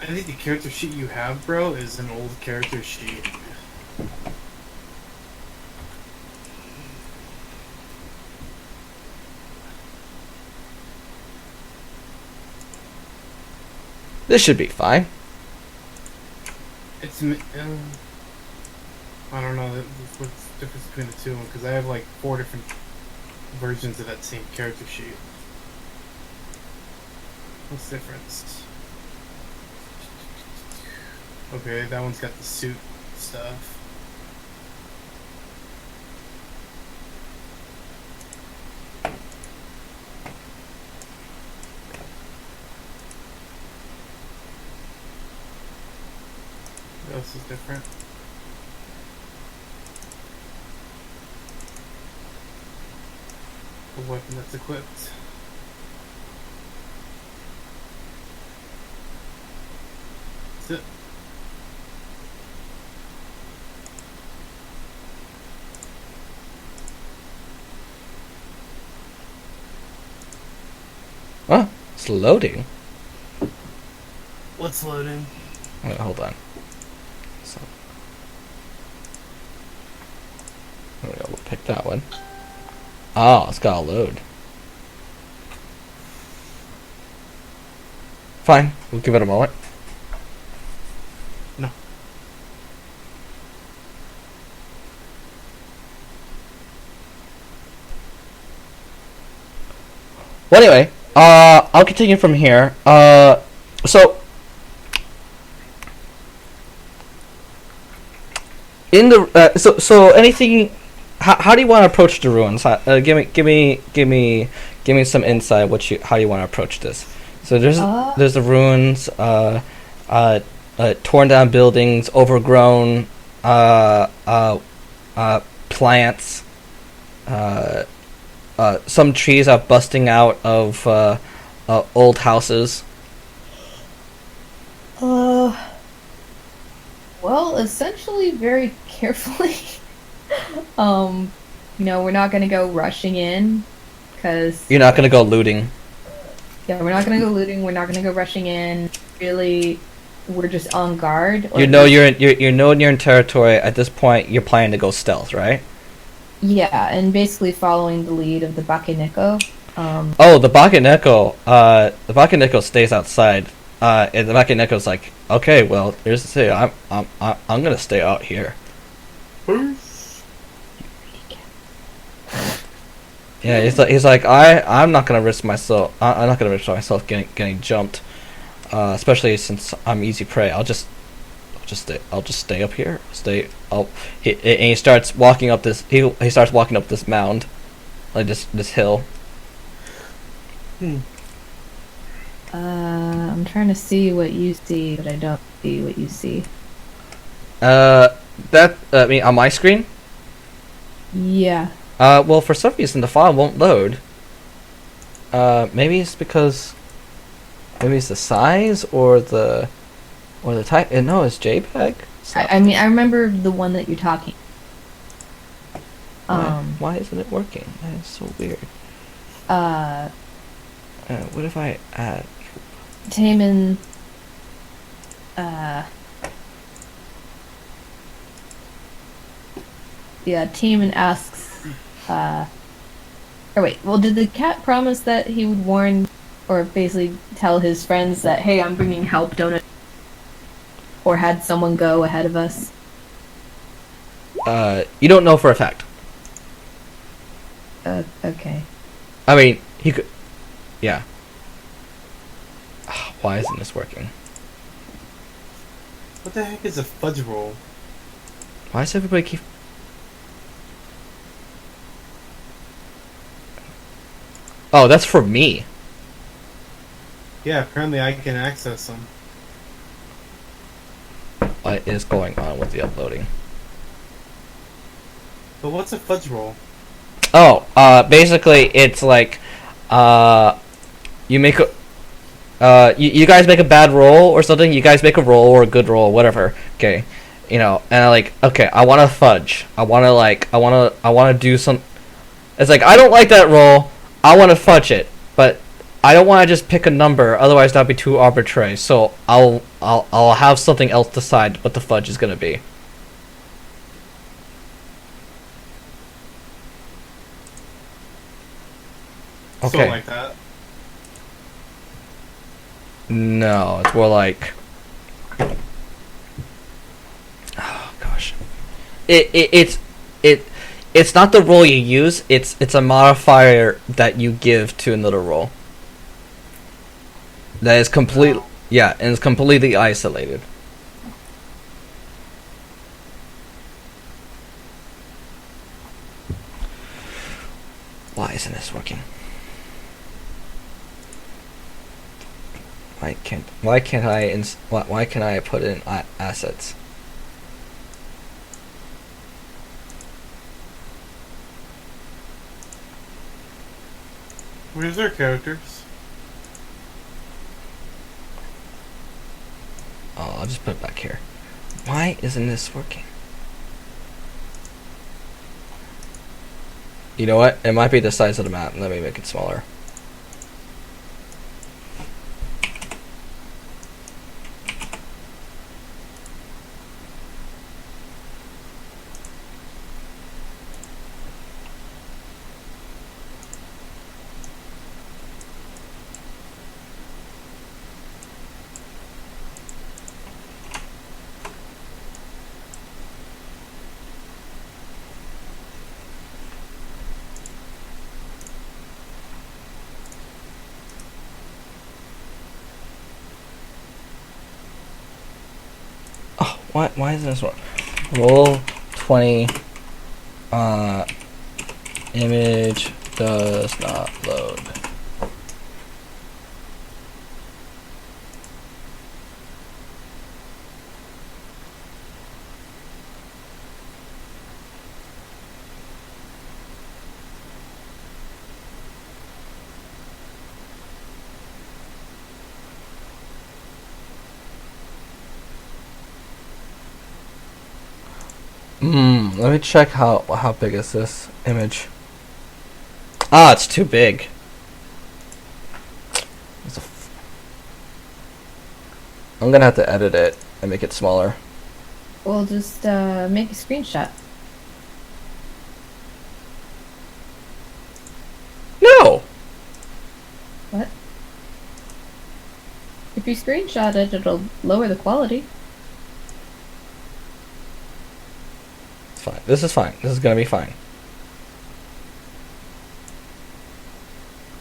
I think the character sheet you have, bro, is an old character sheet. This should be fine. It's I don't know what's the difference between the two because I have like 4 different versions of that same character sheet. What's the difference? Okay, that one's got the suit stuff. What else is different? The weapon that's equipped. That's it. Oh, it's loading. What's loading? Wait, hold on. So, there we go. We'll pick that one. Oh, it's got to load. Fine, we'll give it a moment. No. Well, anyway, I'll continue from here. So in the so anything. How do you want to approach the ruins? Give me some insight. How you want to approach this? So there's the ruins, torn down buildings, overgrown plants. Some trees are busting out of old houses. Well, essentially, very carefully. We're not gonna go rushing in, because You're not gonna go looting. yeah, we're not gonna go looting. We're not gonna go rushing in. Really, we're just on guard. You know you're in territory at this point. You're planning to go stealth, right? Yeah, and basically following the lead of the Bakeneko. Oh, the Bakeneko stays outside. And the Bakeneko's like, okay, well, here's the thing. I'm gonna stay out here. Yeah, he's like I'm not gonna risk myself. I'm not gonna risk myself getting jumped, especially since I'm easy prey. I'll just stay up here. And he starts walking up this. He starts walking up this mound, like this hill. I'm trying to see what you see, but I don't see what you see. I mean, on my screen. Yeah. Well, for some reason the file won't load. Maybe it's because maybe it's the size or the type. No, it's JPEG. I mean, I remember the one that you're talking. Why isn't it working? That is so weird. What if I add? Taman. Yeah, Taman asks. Or wait, well, did the cat promise that he would warn or basically tell his friends that, hey, I'm bringing help, don't, or had someone go ahead of us? You don't know for a fact. Okay. I mean, he could. Yeah. Why isn't this working? What the heck is a fudge roll? Why does everybody keep? Oh, that's for me. Yeah, apparently I can access them. What is going on with the uploading? But what's a fudge roll? Oh, basically it's like, you make a, you guys make a bad roll or something. You guys make a roll or a good roll, whatever. Okay, you know, and I like, okay, I want to fudge. I want to do some. It's like I don't like that roll. I want to fudge it, but I don't want to just pick a number. Otherwise, that'd be too arbitrary. So I'll have something else decide what the fudge is gonna be. So Okay. like that. No, it's more like. Oh gosh, it's not the roll you use. It's a modifier that you give to another roll. That is complete. Yeah, and it's completely isolated. Why isn't this working? Why can't I put in assets? Where's their characters? Oh, I'll just put it back here. Why isn't this working? You know what? It might be the size of the map. Let me make it smaller. Why isn't this work? Roll 20. Image does not load. Let me check how big is this image. Ah, it's too big. I'm gonna have to edit it and make it smaller. Well, just make a screenshot. No! What? If you screenshot it, it'll lower the quality. It's fine. This is fine. This is gonna be fine.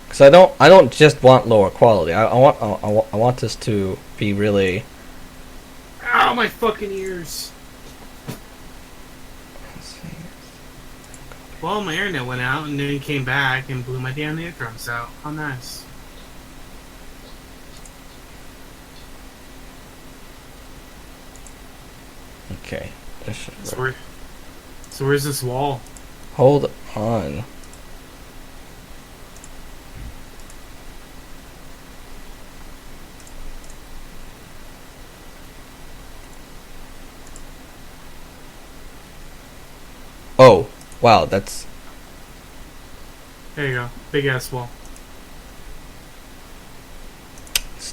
Cause I don't just want lower quality. I want this to be really. Ow, my fucking ears! Let's see. Well, my internet went out and then it came back and blew my damn eardrums out. How nice. Okay. This should work. So where's this wall? Hold on. Oh, wow, that's There you go. Big ass wall.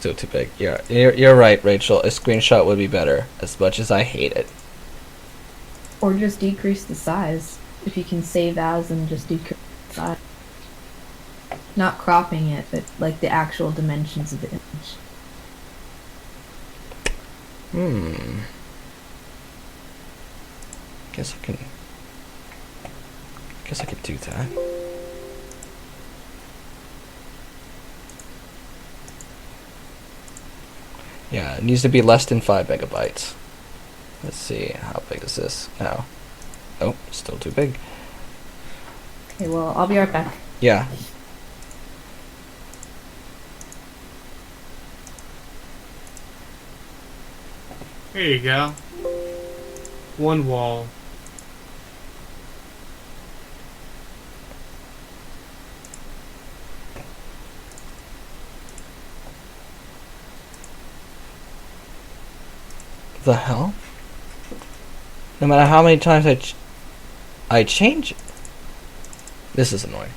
still too big. Yeah, you're right, Rachel. A screenshot would be better, as much as I hate it. Or just decrease the size. If you can save as and just decrease the size. Not cropping it, but like the actual dimensions of the image. Guess I could do that. Yeah, it needs to be less than 5 megabytes. Let's see, how big is this now? Oh, still too big. Okay, well, I'll be right back. Yeah. There you go. One wall. The hell? No matter how many times I change it. This is annoying.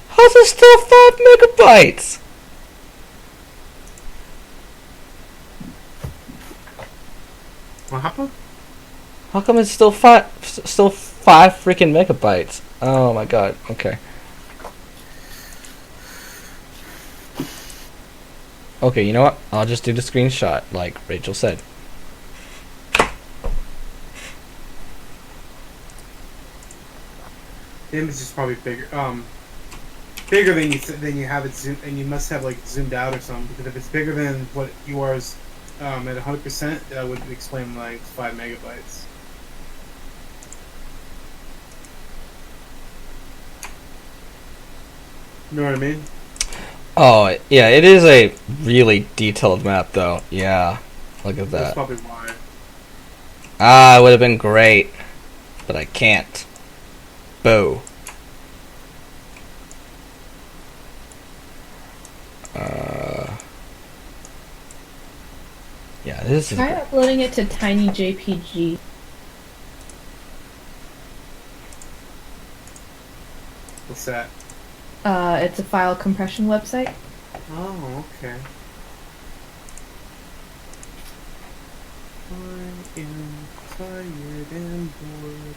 How's it still 5 megabytes? What happened? How come it's still 5 freaking megabytes? Oh my god. Okay. Okay, you know what? I'll just do the screenshot like Rachel said. The image is probably bigger. Bigger than you have it zoomed, and you must have like zoomed out or something. Because if it's bigger than what yours at 100%, that would explain like 5 megabytes. You know what I mean? Oh, yeah, it is a really detailed map though. Yeah. Look at That's that. probably why. Ah, it would have been great. But I can't. Boo. Yeah, this is. Try uploading it to Tiny JPG. What's that? It's a file compression website. Oh, okay. I am tired and bored.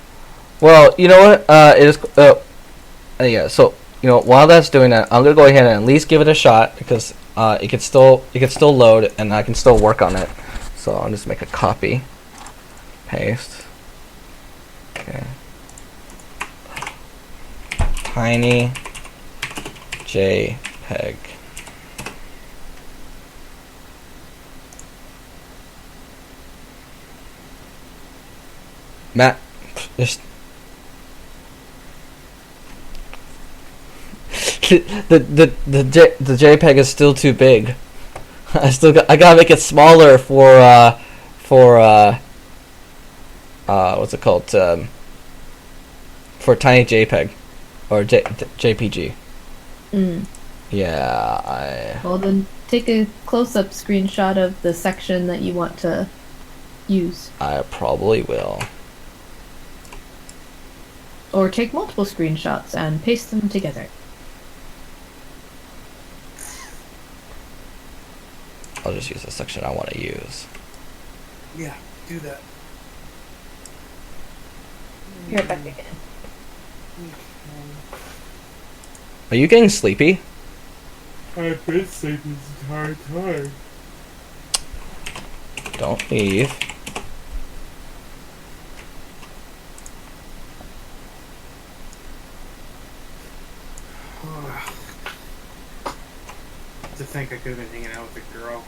Well, you know what? It is. Yeah. So you know, while that's doing that, I'm gonna go ahead and at least give it a shot because it can still load and I can still work on it. So I'll just make a copy, paste. Okay. Tiny JPEG. Matt, just the JPEG is still too big. I gotta make it smaller for what's it called, for tiny JPEG or JPG. Yeah, Well, then take a close-up screenshot of the section that you want to use. I probably will. Or take multiple screenshots and paste them together. I'll just use the section I want to use. Yeah, do that. Here, back again. Are you getting sleepy? I've been sleeping this entire time. Don't leave. To think I could have been hanging out with a girl.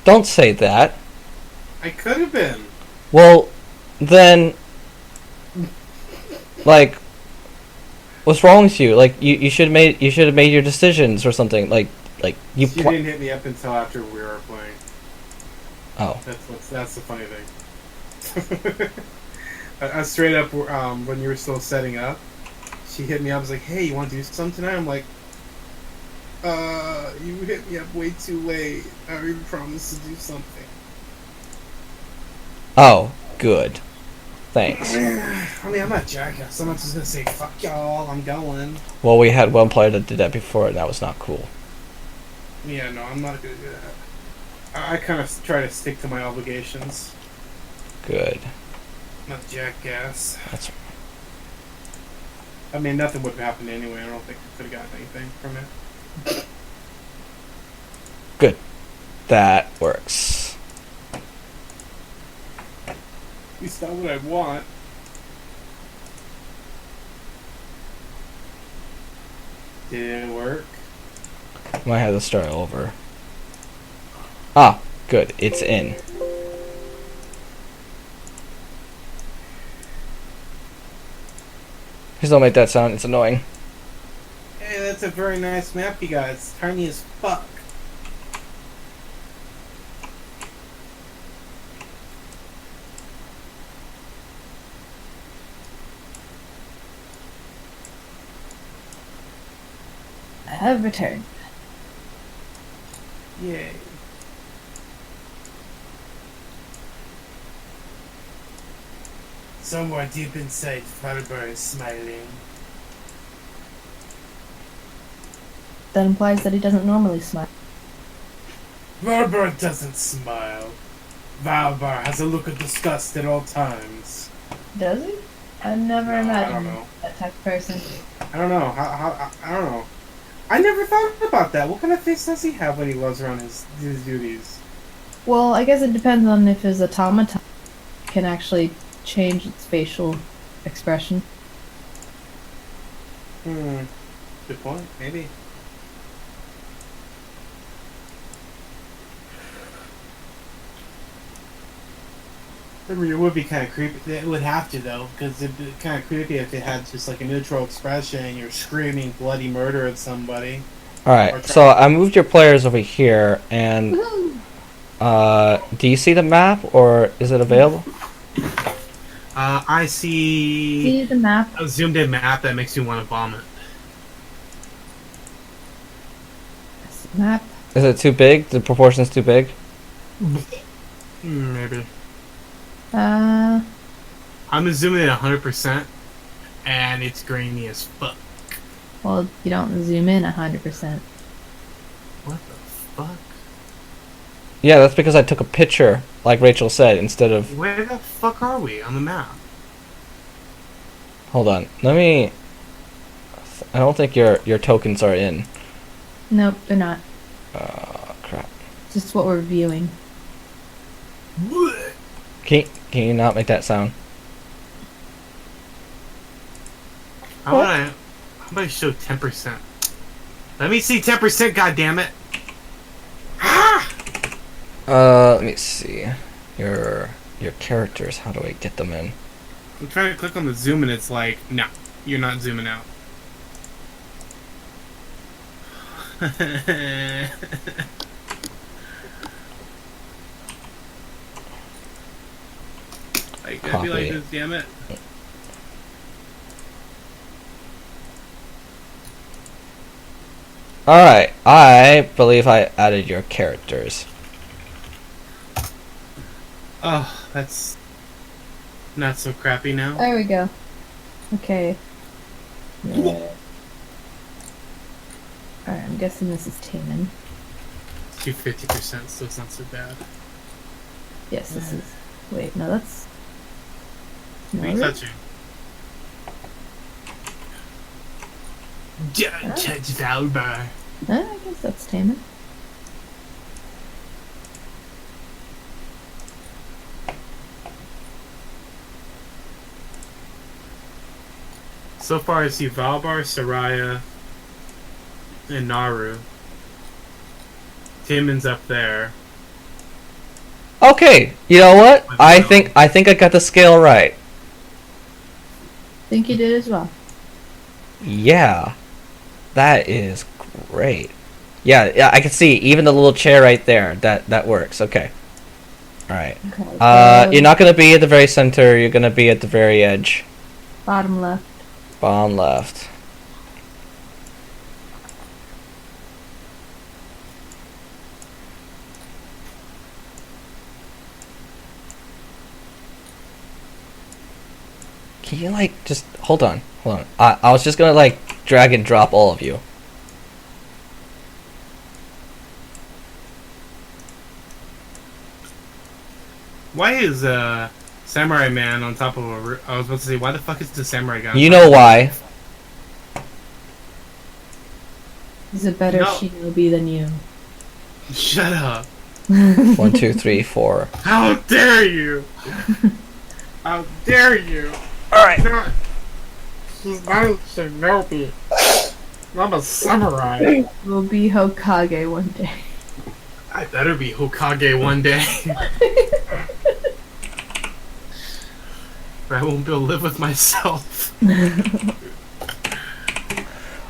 Don't say that. I could have been. Well, then, like, what's wrong with you? Like, you should have made your decisions or something. Like you. She didn't hit me up until after we were playing. Oh. That's the funny thing. I straight up when you were still setting up, she hit me up. I was like, "Hey, you want to do something tonight?" I'm like, you hit me up way too late. I already promised to do something." Oh, good. Thanks. I mean, I'm not jackass. I'm not just gonna say fuck y'all. I'm going. Well, we had one player that did that before, and that was not cool. Yeah, no, I'm not gonna do that. I kind of try to stick to my obligations. Good. I'm not jackass. That's I mean, nothing would have happened anyway. I don't think I could have gotten anything from it. that works. At least not what I want. Did it work? Might have to start over. Ah, good. It's in. Please don't make that sound. It's annoying. Hey, that's a very nice map you got. It's tiny as fuck. I have returned. Yay. Somewhere deep inside, Firebar is smiling. That implies that he doesn't normally smile. Firebar doesn't smile. Valbar has a look of disgust at all times. Does he? I never No, I don't imagined know. that type of person. I don't know. I don't know. I never thought about that. What kind of face does he have when he loves around his duties? Well, I guess it depends on if his automaton can actually change its facial expression. Good point. Maybe. I mean, it would be kind of creepy. It would have to, though, because it'd be kind of creepy if it had just like a neutral expression and you're screaming bloody murder at somebody. Alright, so I moved your players over here, and do you see the map, or is it available? I see See the map? a zoomed in map that makes you want to vomit. Map. Is it too big? The proportion's too big? Maybe. Uh, I'm zooming in 100%, and it's grainy as fuck. well, you don't zoom in 100%. What the fuck? Yeah, that's because I took a picture, like Rachel said, instead of... Where the fuck are we on the map? Hold on. Let me... I don't think your tokens are in. Nope, they're not. Crap. Just what we're viewing. Can you not make that sound? How about I show 10%? Let me see 10%, goddammit! Let me see. Your characters, how do I get them in? I'm trying to click on the zoom and it's like, no, you're not zooming out. Like, gotta be like Copy. this, damn it. Alright, I believe I added your characters. Oh, that's not so crappy now. There we go. Okay. Alright, I'm guessing this is Taman. Let's do 50%, so it's not so bad. Yes, this is. Wait, no, that's. No, What are you that- touching? Judge Valbar. I guess that's Taman. So far, I see Valbar, Soraya, and Naru. Timon's up there. Okay, you know what? I think I got the scale right. Think you did as well. Yeah. That is great. Yeah, I can see even the little chair right there. That works. Okay. All right. Okay. You're not gonna be at the very center. You're gonna be at the very edge, Bottom left. bottom left. Can you like just hold on? I was just gonna like drag and drop all of you. Why is Samurai Man on top of a? I was about to say, why the fuck is the Samurai guy? You know why? He's a better No. shinobi than you. Shut up! 1, 2, 3, 4. How dare you! How dare you! All right. He's not a shinobi. I'm a samurai. We'll be Hokage one day. I better be Hokage one day. Or I won't be able to live with myself.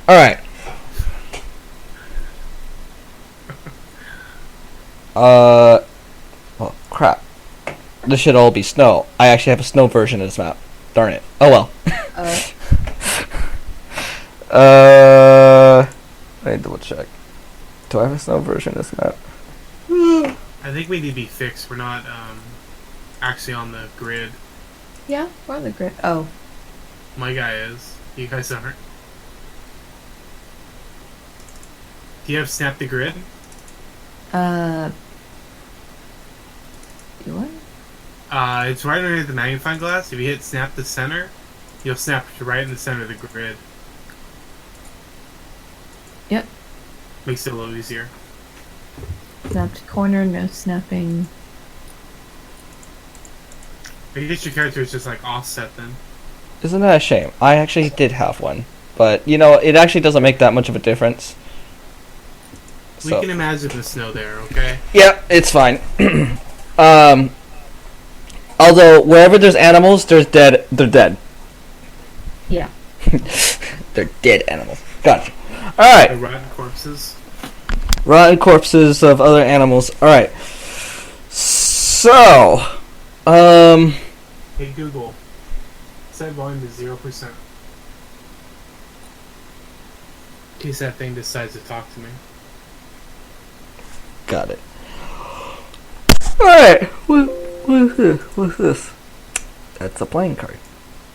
All right. Oh crap. This should all be snow. I actually have a snow version of this map. Darn it. Oh well. I need to double check. Do I have a snow version of this map? I think we need to be fixed. We're not actually on the grid. Yeah, we're on the grid. Oh, My guy is. You guys aren't. Do you have Snap the Grid? you what? It's right underneath the magnifying glass. If you hit Snap the Center, you'll snap right in the center of the grid. Yep. Makes it a little easier. Snapped corner, no snapping. I guess your character is just like offset then. Isn't that a shame? I actually did have one, but you know, it actually doesn't make that much of a difference. We So, can imagine the snow there, okay? yeah, it's fine. Although wherever there's animals, they're dead. They're dead. Yeah. They're dead animals. Gotcha. All right. The rotten corpses. Rotten corpses of other animals. All right. So, Hey Google, set volume to 0%. In case that thing decides to talk to me. got it. All right. What is this? What's this? That's a playing card.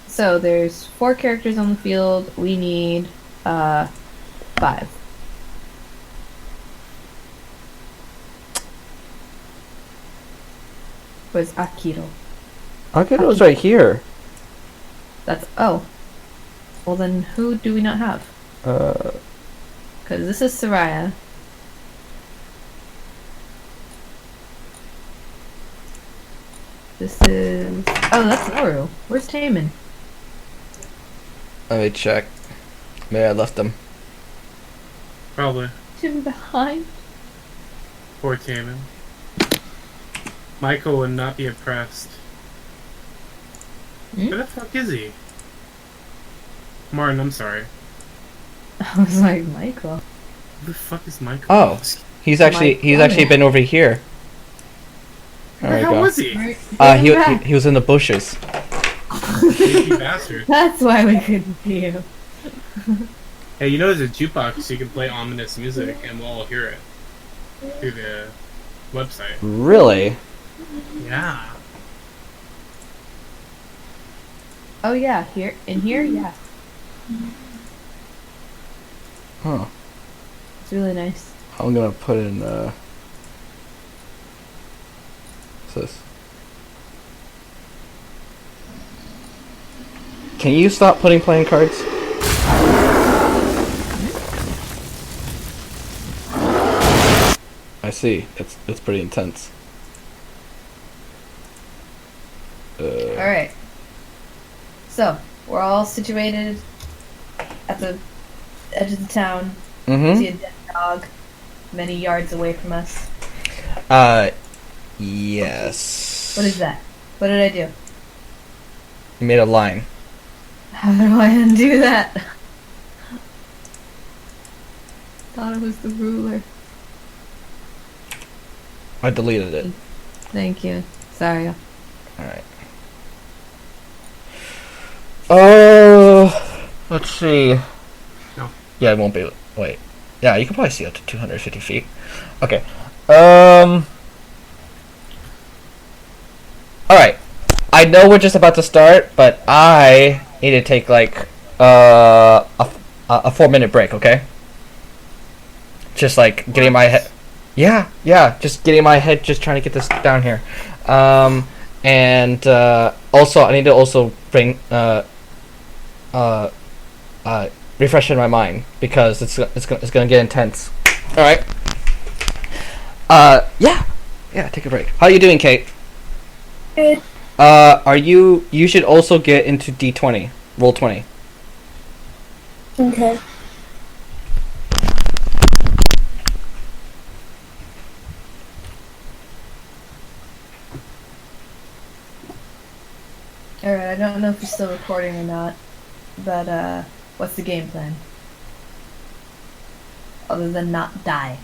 So there's 4 characters on the field. We need 5. Where's Akiro? Akiro's right here. That's well then who do we not have? Because this is Soraya. This is that's Naru. Where's Taman? Let me check. Maybe I left them. Probably. Him behind. Poor Taman. Michael would not be impressed. Hmm? Where the fuck is he? Martin, I'm sorry. I was like, Michael. Who the fuck is Michael? Oh. He's actually been over here. Where There the we hell go. was he? He was in the bushes. Sneaky bastard. That's why we couldn't see you. Hey, you know there's a jukebox so you can play ominous music and we'll all hear it through the website. Really? Yeah. Oh yeah, here in here, yeah. Huh. It's really nice. I'm gonna put in what's this? Can you stop putting playing cards? I see. It's pretty intense. Alright. So, we're all situated at the edge of the town. See Mm-hmm. a dead dog many yards away from us. Yes. What is that? What did I do? You made a line. How do I undo that? Thought it was the ruler. I deleted it. Thank you. Sorry. Alright. Oh, let's see. No. Yeah, it won't be. Wait. Yeah, you can probably see up to 250 feet. Okay. Alright. I know we're just about to start, but I need to take like a 4-minute break. Okay. Just like getting my head. Yeah, just getting my head, just trying to get this down here. And also I need to also bring refreshing my mind because it's gonna get intense. All right. Yeah, take a break. How are you doing, Kate? Good. You should also get into D20, roll 20. Okay. Alright, I don't know if you're still recording or not, but what's the game plan? Other than not die.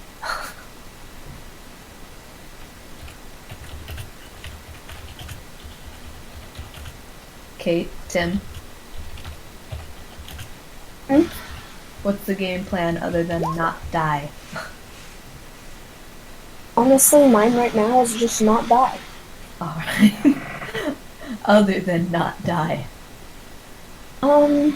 Kate, Tim? Hmm? What's the game plan other than not die? Honestly, mine right now is just not die. Alright. Other than not die. You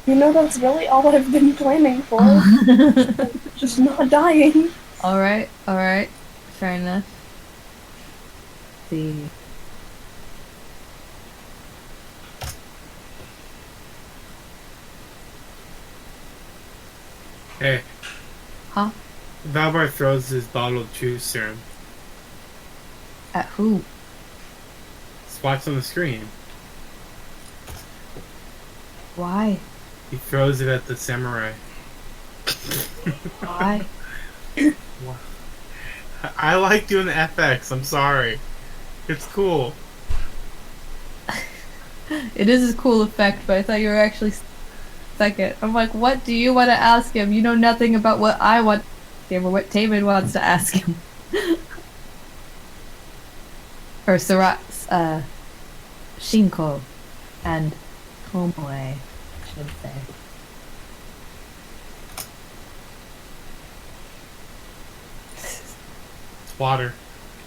know, that's really all I've been planning for. Just not dying. Alright. Fair enough. See. Hey, Huh? Valbar throws his bottle of truth serum. At who? Just watch on the screen. Why? He throws it at the samurai. Why? I like doing the FX. I'm sorry. It's cool. It is a cool effect, but I thought you were actually second. I'm like, what do you want to ask him? You know nothing about what I want to ask him or what Taman wants to ask him. Or Shinko and Tomoe, I should say. It's water.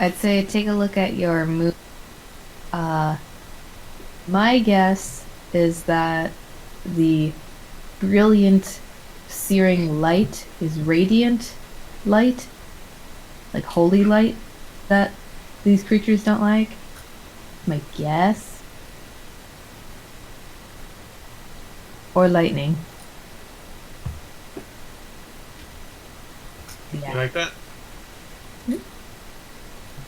I'd say take a look at your move. My guess is that the brilliant, searing light is radiant light, like holy light, that these creatures don't like. My guess. Or lightning. You Yeah. like that?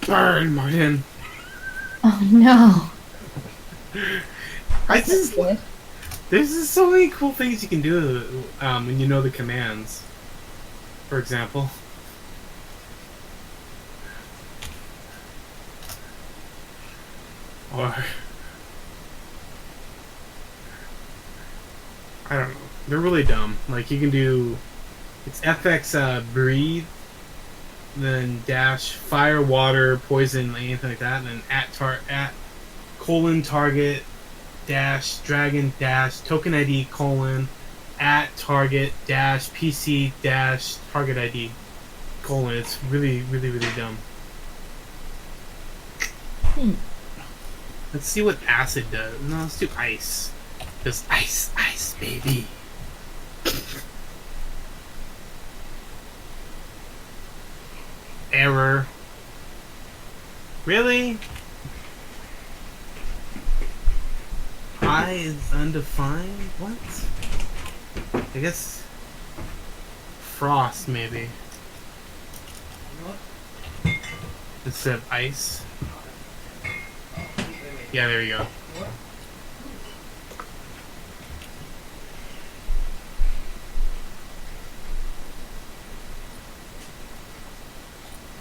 Burn, Martin. Oh no. I just Good. there's just so many cool things you can do when you know the commands. For example, or I don't know. They're really dumb. Like you can do it's FX breathe, then dash fire, water, poison, anything like that, and then at colon target dash dragon dash token ID colon at target dash PC dash target ID colon. It's really dumb. Let's see what acid does. No, let's do ice. Just ice, baby. Error. Really? I is undefined? What? I guess frost maybe. Instead of ice. Yeah, there you go.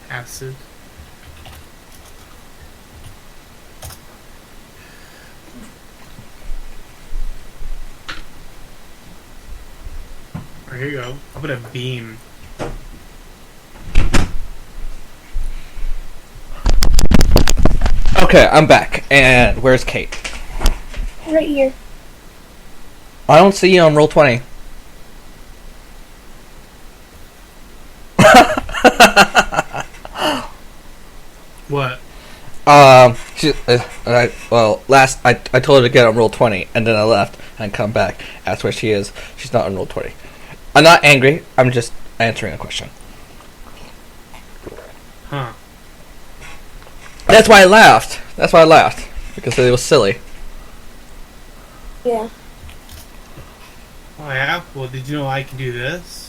Acid. Alright, here you go. I'll put a beam. Okay, I'm back. And where's Kate? Right here. I don't see you on roll 20. I told her to get on roll 20, and then I left and come back. That's where she is. She's not on roll 20. I'm not angry. I'm just answering a question. Huh. That's why I laughed. Because it was silly. Yeah. Oh yeah? Well, did you know I can do this?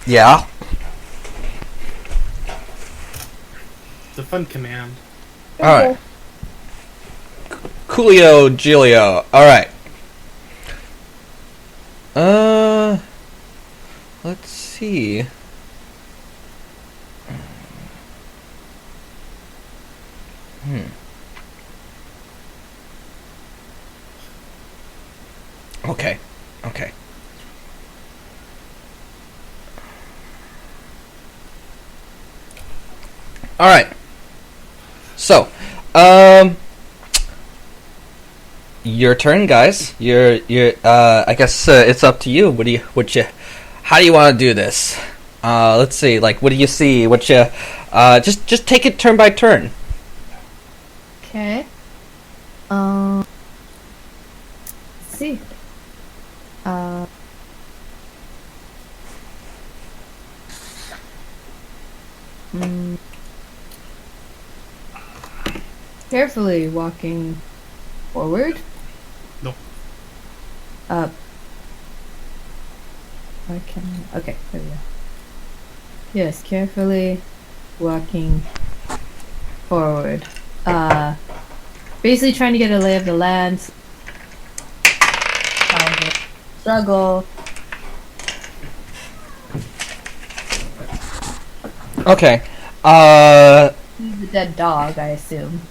Yeah. It's a fun command. Alright. Coolio Gilio. Alright. Let's see. Okay. Alright. So, your turn, guys. I guess it's up to you. How do you want to do this? Let's see. Like, what do you see? Just take it turn by turn. Okay. Let's see. Carefully walking forward. No. Up. Okay, there we go. Yes, carefully walking forward. Basically trying to get a lay of the land. Struggle. Okay. He's a dead dog, I assume.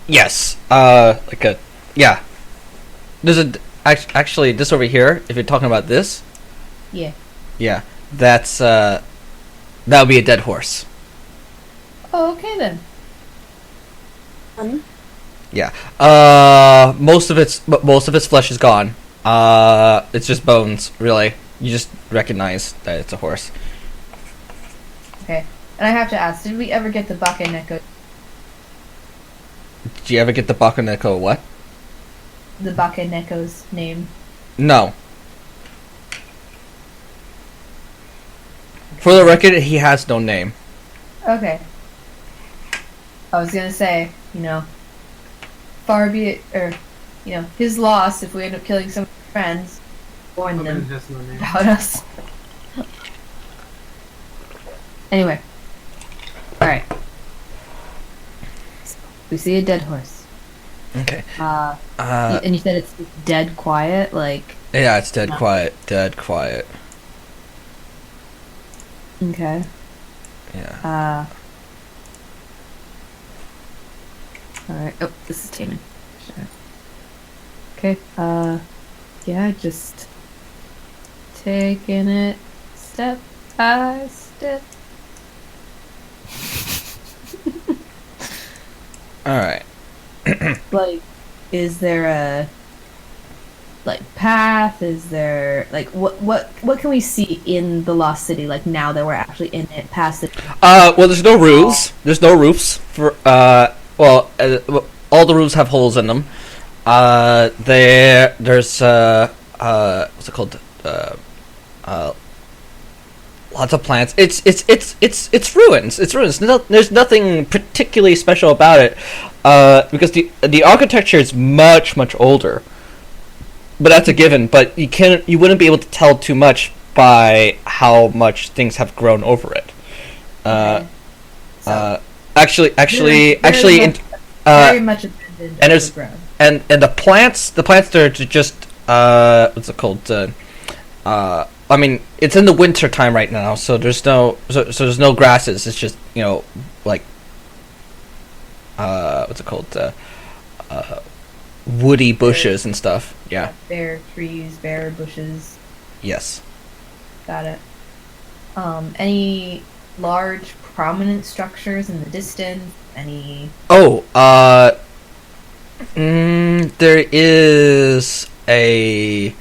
Yes. Yeah. Actually, this over here, if you're talking about this, Yeah. yeah, that would be a dead horse. Oh, okay then. Yeah. Most of its flesh is gone. It's just bones, really. You just recognize that it's a horse. Okay. And I have to ask, did we ever get the Bakeneko? Did you ever get the Bakaneko what? The Bakeneko's name? No. For the record, he has no name. Okay. I was gonna say, far be it, or, his loss if we end up killing some friends. Warn them That's no name. about us. Anyway. Alright. We see a dead horse. Okay. And you said it's dead quiet, like... Yeah, it's dead quiet. Dead quiet. Okay. Yeah. Alright. Oh, this is Taman. Sure. Okay, yeah, just taking it step by step. Alright. Like, is there a path? Is there what can we see in the Lost City? Like now that we're actually in it, past it. Well, there's no roofs. There's no roofs for all the roofs have holes in them. There's what's it called? Lots of plants. It's ruins. It's ruins. There's nothing particularly special about it, because the architecture is much older. But that's a given. But you wouldn't be able to tell too much by how much things have grown over it. Okay. So, Actually, very much abandoned. and there's overgrown. and the plants they're just what's it called? I mean, it's in the winter time right now, so there's no grasses. It's just like what's it called? Woody bushes and stuff. Yeah. Bare trees, bare bushes. Yes. Got it. Any large prominent structures in the distance? Any? Oh, there is a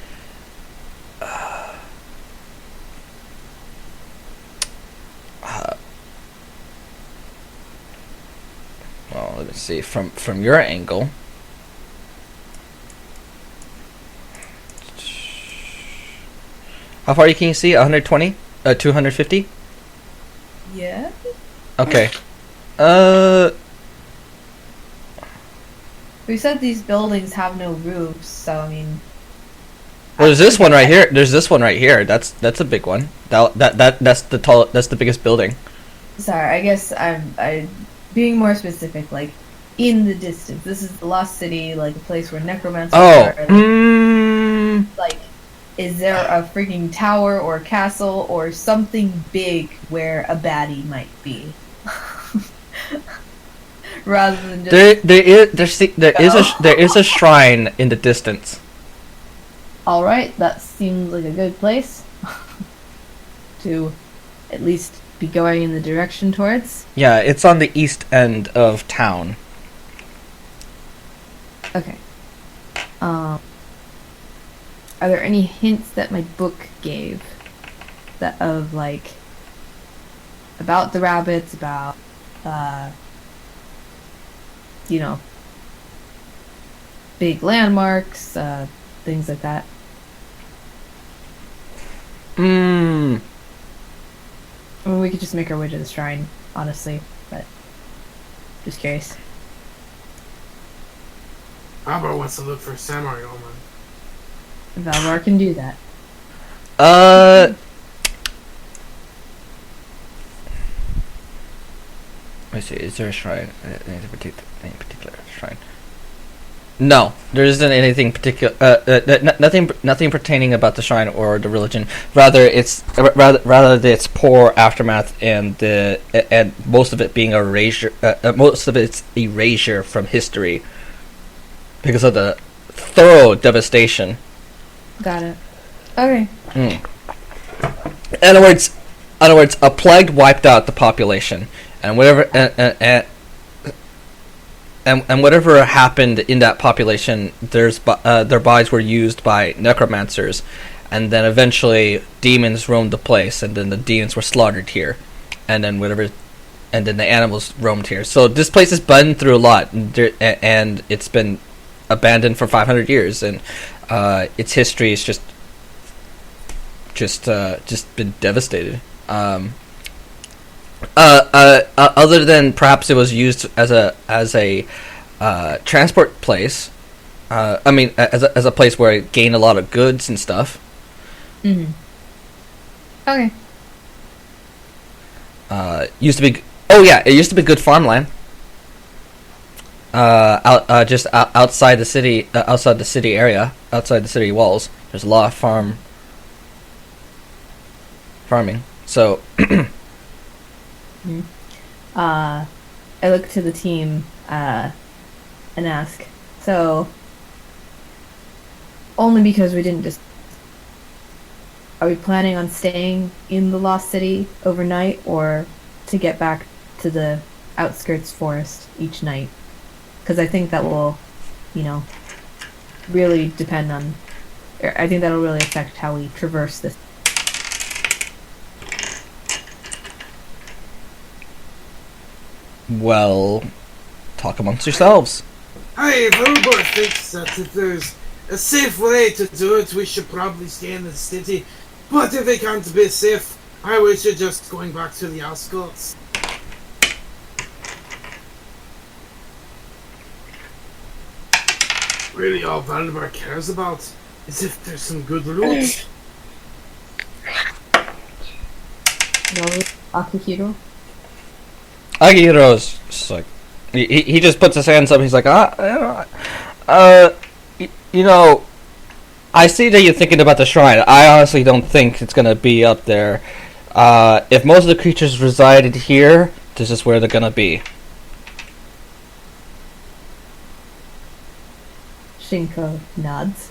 let me see from your angle. How far can you see? 120? 250? Yeah. Okay. We said these buildings have no roofs, so I mean. Well, there's this one right here. There's this one right here. That's a big one. That's the biggest building. Sorry, I guess I being more specific, like in the distance. This is the Lost City, like a place where necromancers Oh. are. Like, is there a freaking tower or castle or something big where a baddie might be? Rather than just there is a shrine in the distance. all right, that seems like a good place to at least be going in the direction towards. Yeah, it's on the east end of town. Okay. Are there any hints that my book gave that of like about the rabbits, about you know, big landmarks, things like that? I mean, we could just make our way to the shrine, honestly, but just curious. Alvar wants to look for samurai armor. Valvar can do that. Let me see. Is there a shrine? Any particular shrine? No, there isn't anything particular. Nothing pertaining about the shrine or the religion. Rather, it's its poor aftermath and most of it being erasure. Most of it's erasure from history because of the thorough devastation. Got it. Okay. In other words, a plague wiped out the population, and whatever and whatever happened in that population, their bodies were used by necromancers, and then eventually demons roamed the place, and then the demons were slaughtered here, and then the animals roamed here. So this place has been through a lot, and it's been abandoned for 500 years, and its history is just been devastated. Other than perhaps it was used as a transport place. I mean, as a place where it gained a lot of goods and stuff. Mm-hmm. Okay. It used to be good farmland. Outside the city, outside the city area, outside the city walls, there's a lot of farming. So, I look to the team and ask, so only because we didn't just, are we planning on staying in the Lost City overnight, or to get back to the outskirts forest each night? Because I think that will, really depend on, I think that'll really affect how we traverse this. well, talk amongst yourselves. Hey, everybody thinks that if there's a safe way to do it, we should probably stay in the city. But if it can't be safe, I wish you just going back to the outskirts. Really, all Vandenberg cares about is if there's some good loot. Akihiro? Agihiro's just like, he just puts his hands up. He's like, I see that you're thinking about the shrine. I honestly don't think it's gonna be up there. If most of the creatures resided here, this is where they're gonna be. Shinko nods.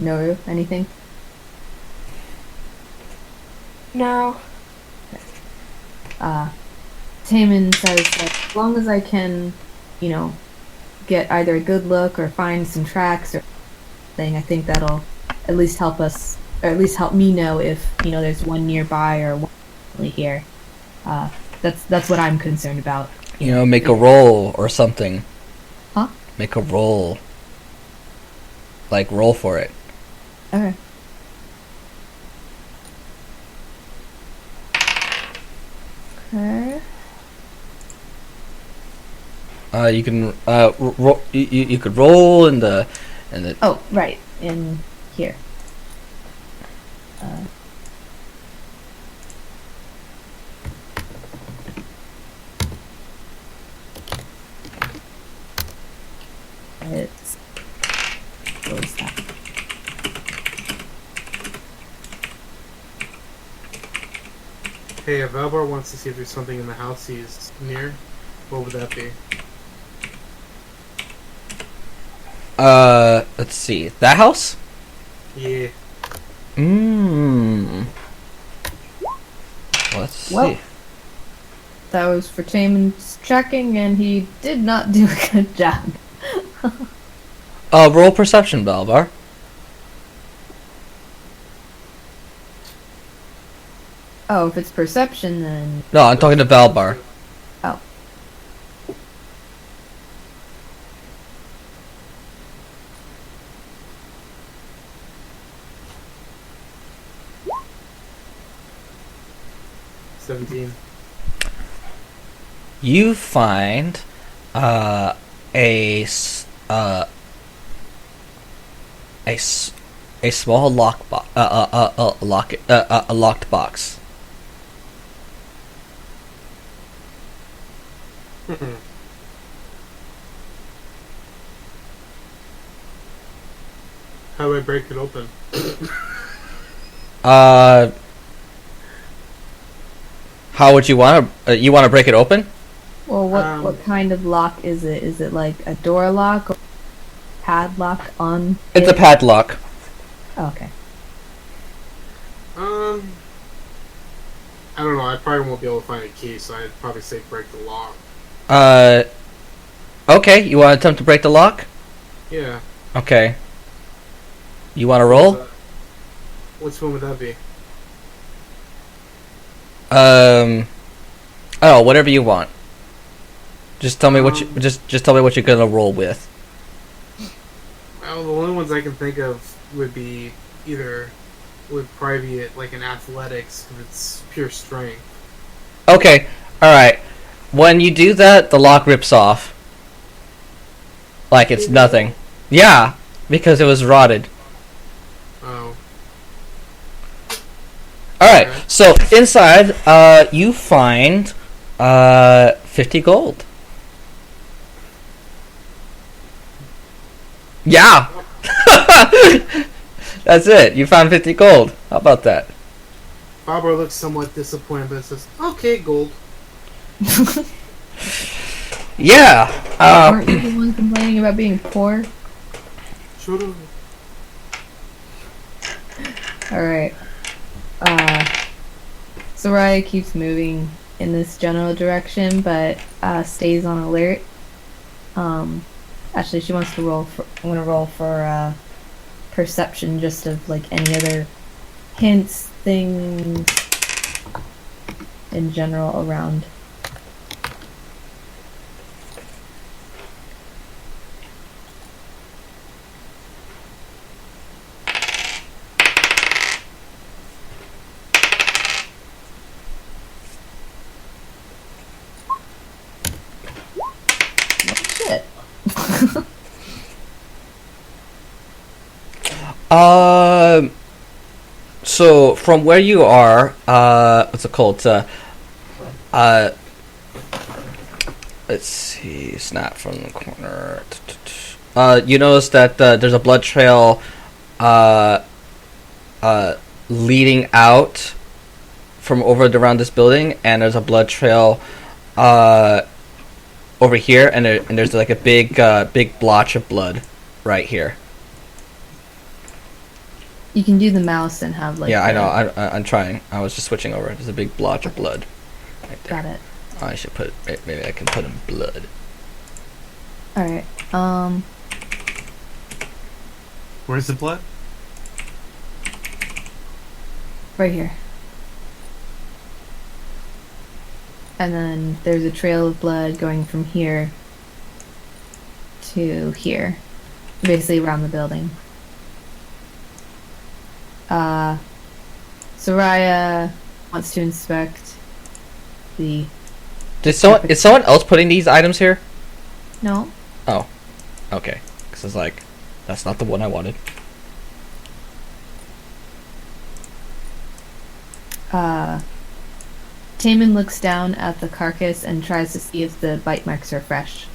Noru, anything? No. Taman says that as long as I can, get either a good look or find some tracks or thing, I think that'll at least help us, or at least help me know if, there's one nearby or one definitely here. That's what I'm concerned about. You know, make a roll or something. Huh? Make a roll. Like, roll for it. Okay. Okay. You can roll. You could roll in the Oh, right. In here. It's what is that? Hey, if Valbar wants to see if there's something in the house he's near, what would that be? let's see. That house? Yeah. Let's see. Well. That was for Taman's checking, and he did not do a good job. Roll perception, Balvar. Oh, if it's perception, then No, I'm talking to Balbar. oh. $17. You find a small lock a locked box. How do I break it open? How would you want to? You want to break it open? Well, what kind of lock is it? Is it like a door lock or padlock on? It's a padlock. Oh, okay. I don't know. I probably won't be able to find a key, so I'd probably say break the lock. Okay. You want to attempt to break the lock? Yeah. Okay. You want to roll? Which one would that be? Oh, whatever you want. Just tell me what you just tell me what you're gonna roll with. Well, the only ones I can think of would be either would probably be like an athletics if it's pure strength. Okay. All right. When you do that, the lock rips off. Like it's nothing. Yeah, because it was rotted. Oh. Alright, so inside, you find 50 gold. Yeah! That's it, you found 50 gold. How about that? Barbara looks somewhat disappointed, but says, "Okay, gold." Yeah! Aren't you the one complaining about being poor? Shut up. Alright. Soraya keeps moving in this general direction, but stays on alert. Actually, she wants to roll for. I'm gonna roll for perception, just of like any other hints, things in general around. Shit. So from where you are, what's it called? Let's see, snap from the corner. You notice that there's a blood trail, leading out from around this building, and there's a blood trail, over here, and there's like a big blotch of blood right here. You can do the mouse and have like. Yeah, I know. I'm trying. I was just switching over. There's a big blotch of blood right there. Got it. I should put. Maybe I can put in blood. All right. Where's the blood? Right here. and then there's a trail of blood going from here to here, basically around the building. Soraya wants to inspect the... Is someone else putting these items here? No? Okay. Because it's like, that's not the one I wanted. Taman looks down at the carcass and tries to see if the bite marks are fresh.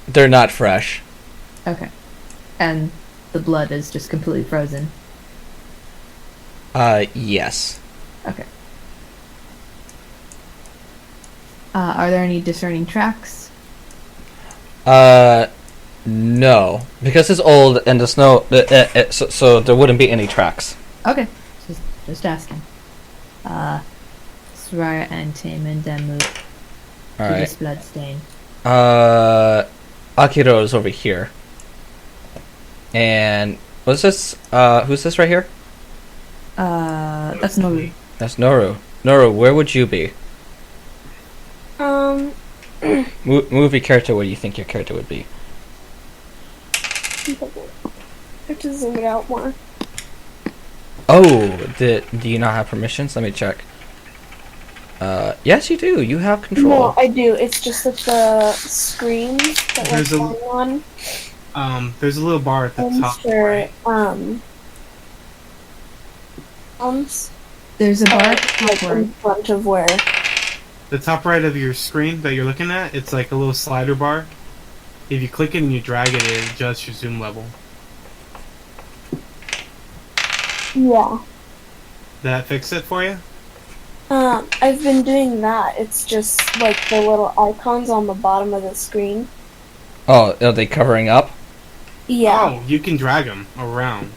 They're not fresh. Okay. And the blood is just completely frozen. Yes. Okay. Are there any discerning tracks? No. Because it's old and the snow, so there wouldn't be any tracks. Okay. Just asking. Soraya and Taman then move to Alright. this blood stain. Akiro is over here. And what's this? Who's this right here? That's Noru. That's Noru. Noru, where would you be? Movie character, where do you think your character would be? I have to zoom it out more. Oh, do you not have permissions? Let me check. Yes, you do. You have control. No, I do. It's just that the screen that There's we're a- playing on There's a little bar at the aims top. for Right. There's a bar like in upward. front of where. The top right of your screen that you're looking at, it's like a little slider bar. If you click it and you drag it, it adjusts your zoom level. Yeah. That fix it for you? I've been doing that. It's just like the little icons on the bottom of the screen. Oh, are they covering up? Yeah. Oh, you can drag them around.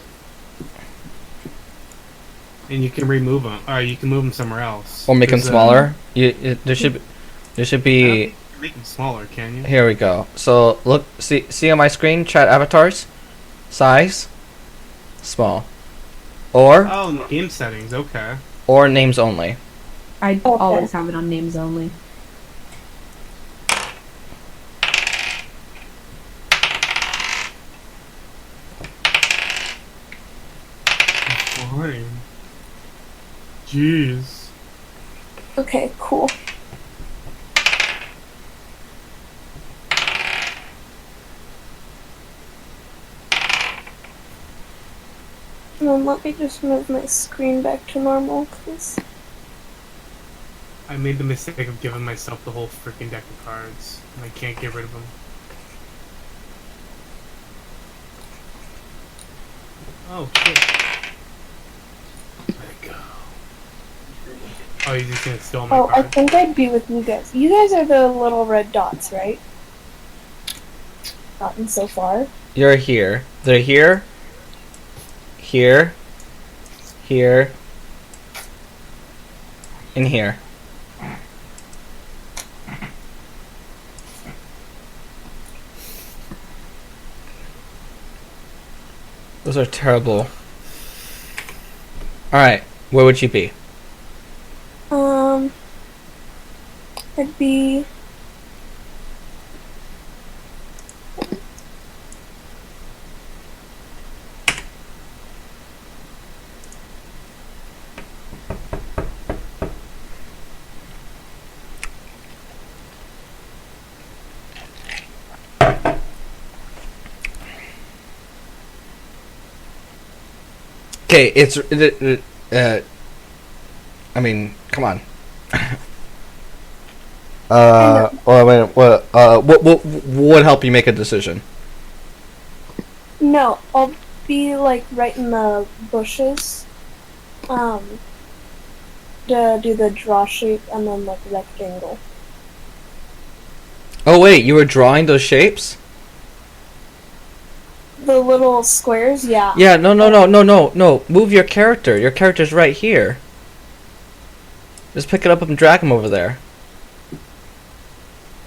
And you can remove them, or you can move them somewhere else. Or make them There's a- smaller? There should be. I don't think you can make them smaller, can you? Here we go. So look, see on my screen, chat avatars, size, small, or Oh, game settings, okay. names only. I Okay. always have it on names only. Fine. Jeez. Okay, cool. And then let me just move my screen back to normal, please. I made the mistake of giving myself the whole freaking deck of cards, and I can't get rid of them. Oh, shit. Let it go. Oh, you're just gonna steal my Oh, I card? think I'd be with you guys. You guys are the little red dots, right? Gotten so far. You're here. They're here. Here. Here. In here. Those are terrible. Alright, where would you be? I'd be. Okay, it's I mean, come on. Well, I mean, what would help you make a decision? No, I'll be like right in the bushes. To do the draw shape and then like rectangle. Oh wait, you were drawing those shapes? The little squares, yeah. Yeah, no. Move your character. Your character's right here. Just pick it up and drag him over there.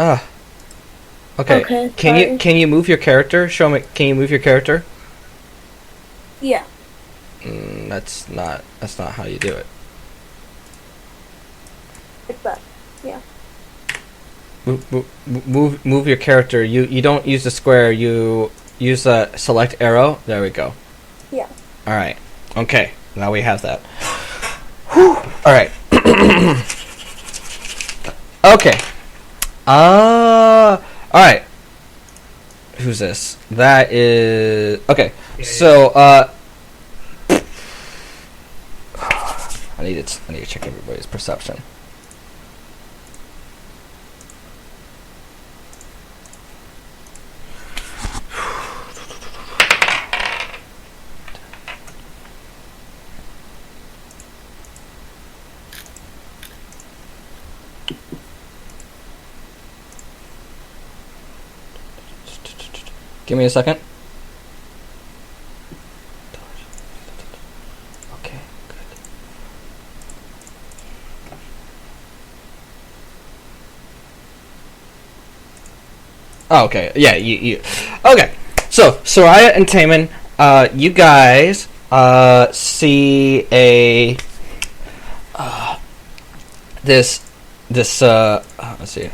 Ah. Okay. Okay, Can you move your character? Show me. Can you move your character? Yeah. That's not how you do it. Like that. Yeah. move your character. You don't use the square. You use a select arrow. There we go. Yeah. All right. Okay. Now we have that. Whew. All right. Okay. All right. Who's this? That is okay. So I need to check everybody's perception. Give me a second. Okay, good. Oh, okay. Yeah, you. Okay. So, Soraya and Taman, you guys see a this let's see.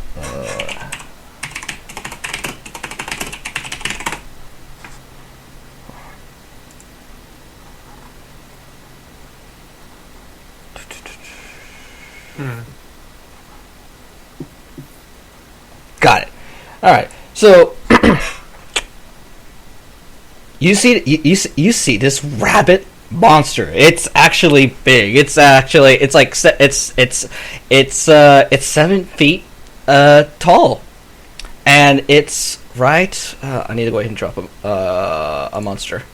Got it. All right. So you see this rabbit monster. It's actually big. It's like 7 feet tall, and it's right. I need to go ahead and drop a monster.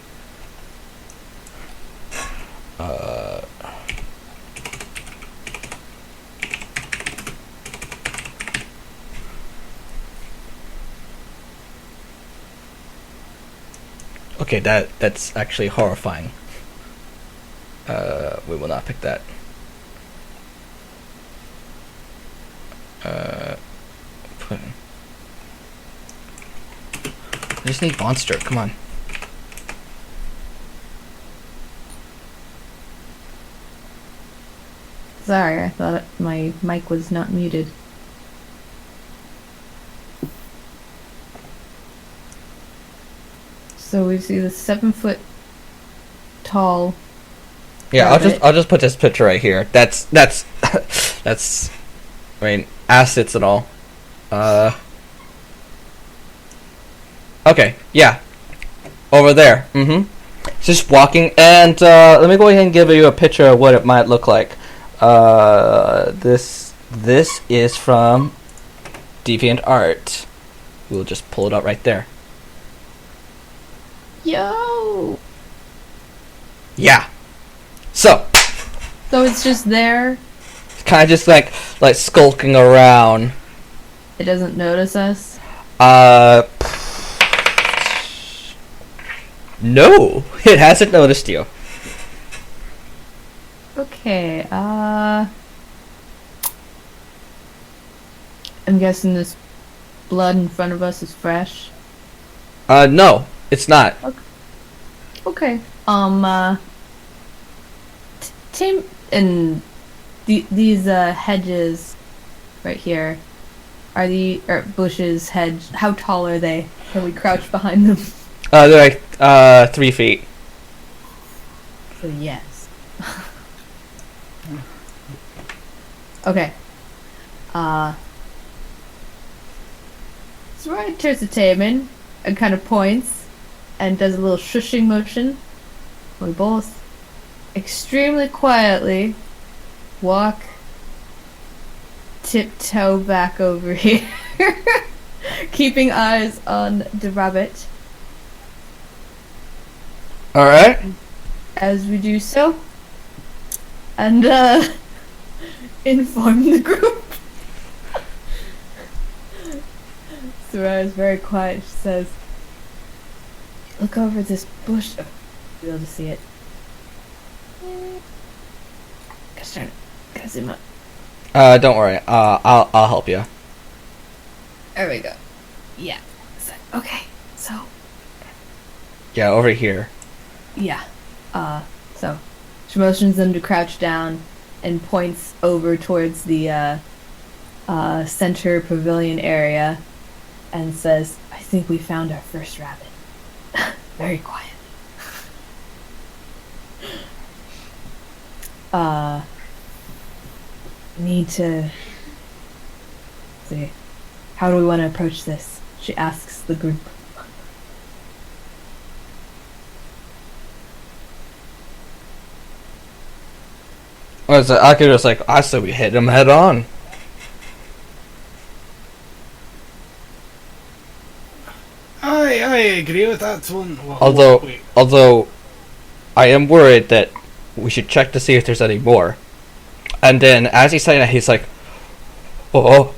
Okay, that's actually horrifying. We will not pick that. Put in. I just need monster. Come on. Sorry, I thought my mic was not muted. So we see the 7-foot tall. Yeah, rabbit. I'll just put this picture right here. That's that's I mean, assets and all. Okay, yeah. Over there. Mm-hmm. Just walking, and let me go ahead and give you a picture of what it might look like. This is from DeviantArt. We'll just pull it up right there. Yo! Yeah. So, So it's just there. it's kind of just like skulking around. It doesn't notice us. No, it hasn't noticed you. Okay, I'm guessing this blood in front of us is fresh. No, it's not. Okay. Tim and these hedges right here are bushes, hedge. How tall are they? Can we crouch behind them? They're like 3 feet. So yes. Okay. So Ryan turns to Taman and kind of points and does a little shushing motion. We both extremely quietly walk tiptoe back over here, keeping eyes on the rabbit. All right. As we do so, and inform the group. Soraya is very quiet. She says, "Look over this bush." Oh, you'll be able to see it. Gosh darn it. Gotta zoom up. Don't worry. I'll help you. There we go. Yeah. Okay. So. Yeah, over here. Yeah. So she motions them to crouch down and points over towards the center pavilion area and says, "I think we found our first rabbit." Very quiet. Need to see. How do we want to approach this? She asks the group. Or is it Akira's like, I said we hit him head on. I agree with that one. Well, Although, wait. although, I am worried that we should check to see if there's any more. And then, as he's saying that, he's like, oh,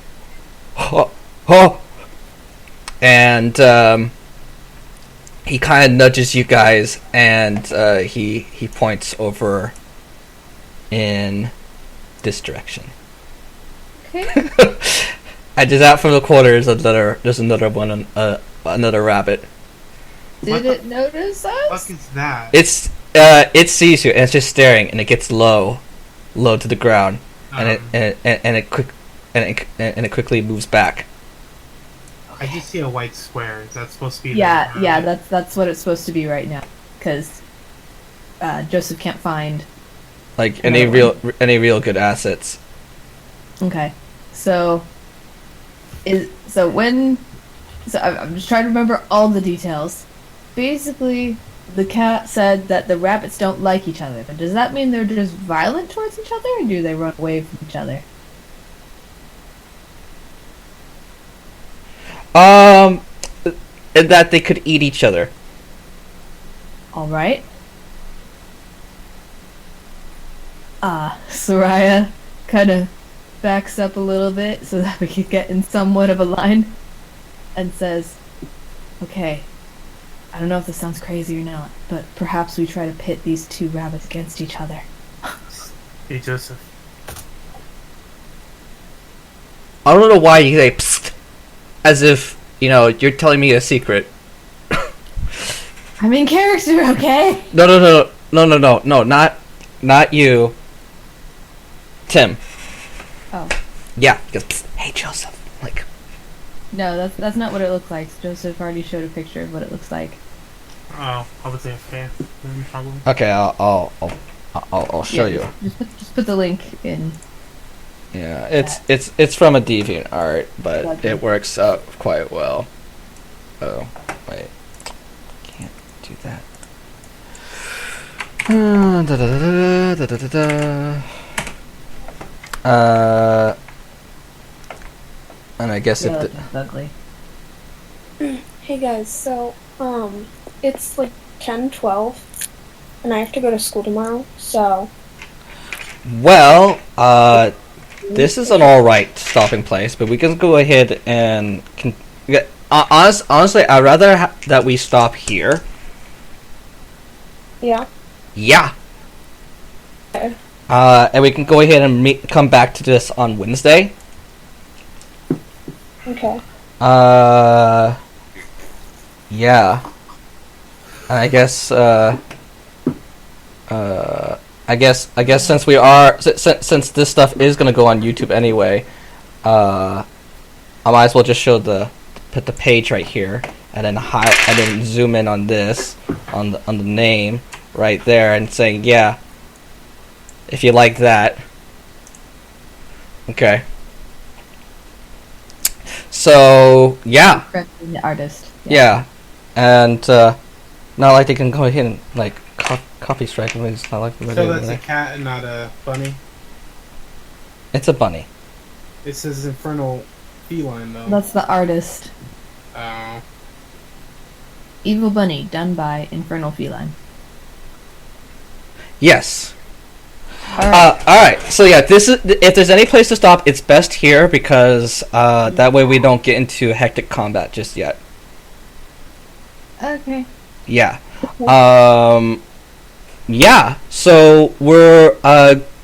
oh, oh. And, he kind of nudges you guys, and, he points over in this direction. Okay. And just out from the corner there's another one, another rabbit. Did What it notice What us? is that? It sees you and it's just staring, and it gets low to the ground, and it quickly moves back. I just see a white square. Is that supposed to be? Yeah, the yeah, rabbit? that's what it's supposed to be right now. Because Joseph can't find. Like Another any real good assets. Okay, so I'm just trying to remember all the details. Basically, the cat said that the rabbits don't like each other. But does that mean they're just violent towards each other, or do they run away from each other? And that they could eat each other. All right. Soraya kind of backs up a little bit so that we could get in somewhat of a line, and says, "Okay, I don't know if this sounds crazy or not, but perhaps we try to pit these two rabbits against each other." Hey, Joseph. I don't know why you say psst, as if you're telling me a secret. I'm in character, okay? No, not you. Tim. Oh. Yeah, he goes, psst, hey Joseph. Like, No, that's not what it looks like. Joseph already showed a picture of what it looks like. Oh, I would say okay. Then probably. okay, I'll show you. Just put the link in. Yeah, it's from a deviant art, but Gotcha. it works out quite well. Oh, wait. Can't do that. And I guess Yeah, if that's ugly. Hey guys, so it's like 10:12, and I have to go to school tomorrow. So this is an alright stopping place, but we can go ahead and honestly, I'd rather that we stop here. yeah, Yeah. Okay. And we can go ahead and come back to this on Wednesday. okay. Yeah. And I guess, I guess since we are, since this stuff is gonna go on YouTube anyway, I might as well just put the page right here, and then zoom in on this, on the name right there, and saying, yeah, if you like that. Okay. So, yeah. Correcting the artist. Yeah. And, not like they can go ahead and, like, copy strike them. It's not like So that's a cat and not a bunny. It's a bunny. It says infernal feline though. That's the artist. Oh. Evil Bunny, done by Infernal Feline. Yes. Alright. Alright. So yeah, this is, if there's any place to stop, it's best here because, that way we don't get into hectic combat just yet. Okay. Yeah. Yeah. So we're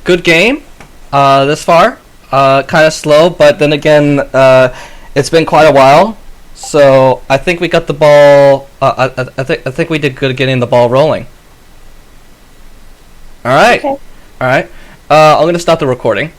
good game this far. Kind of slow, but then again, it's been quite a while. So I think we got the ball. I think we did good getting the ball rolling. All right. Okay. All right. I'm gonna stop the recording.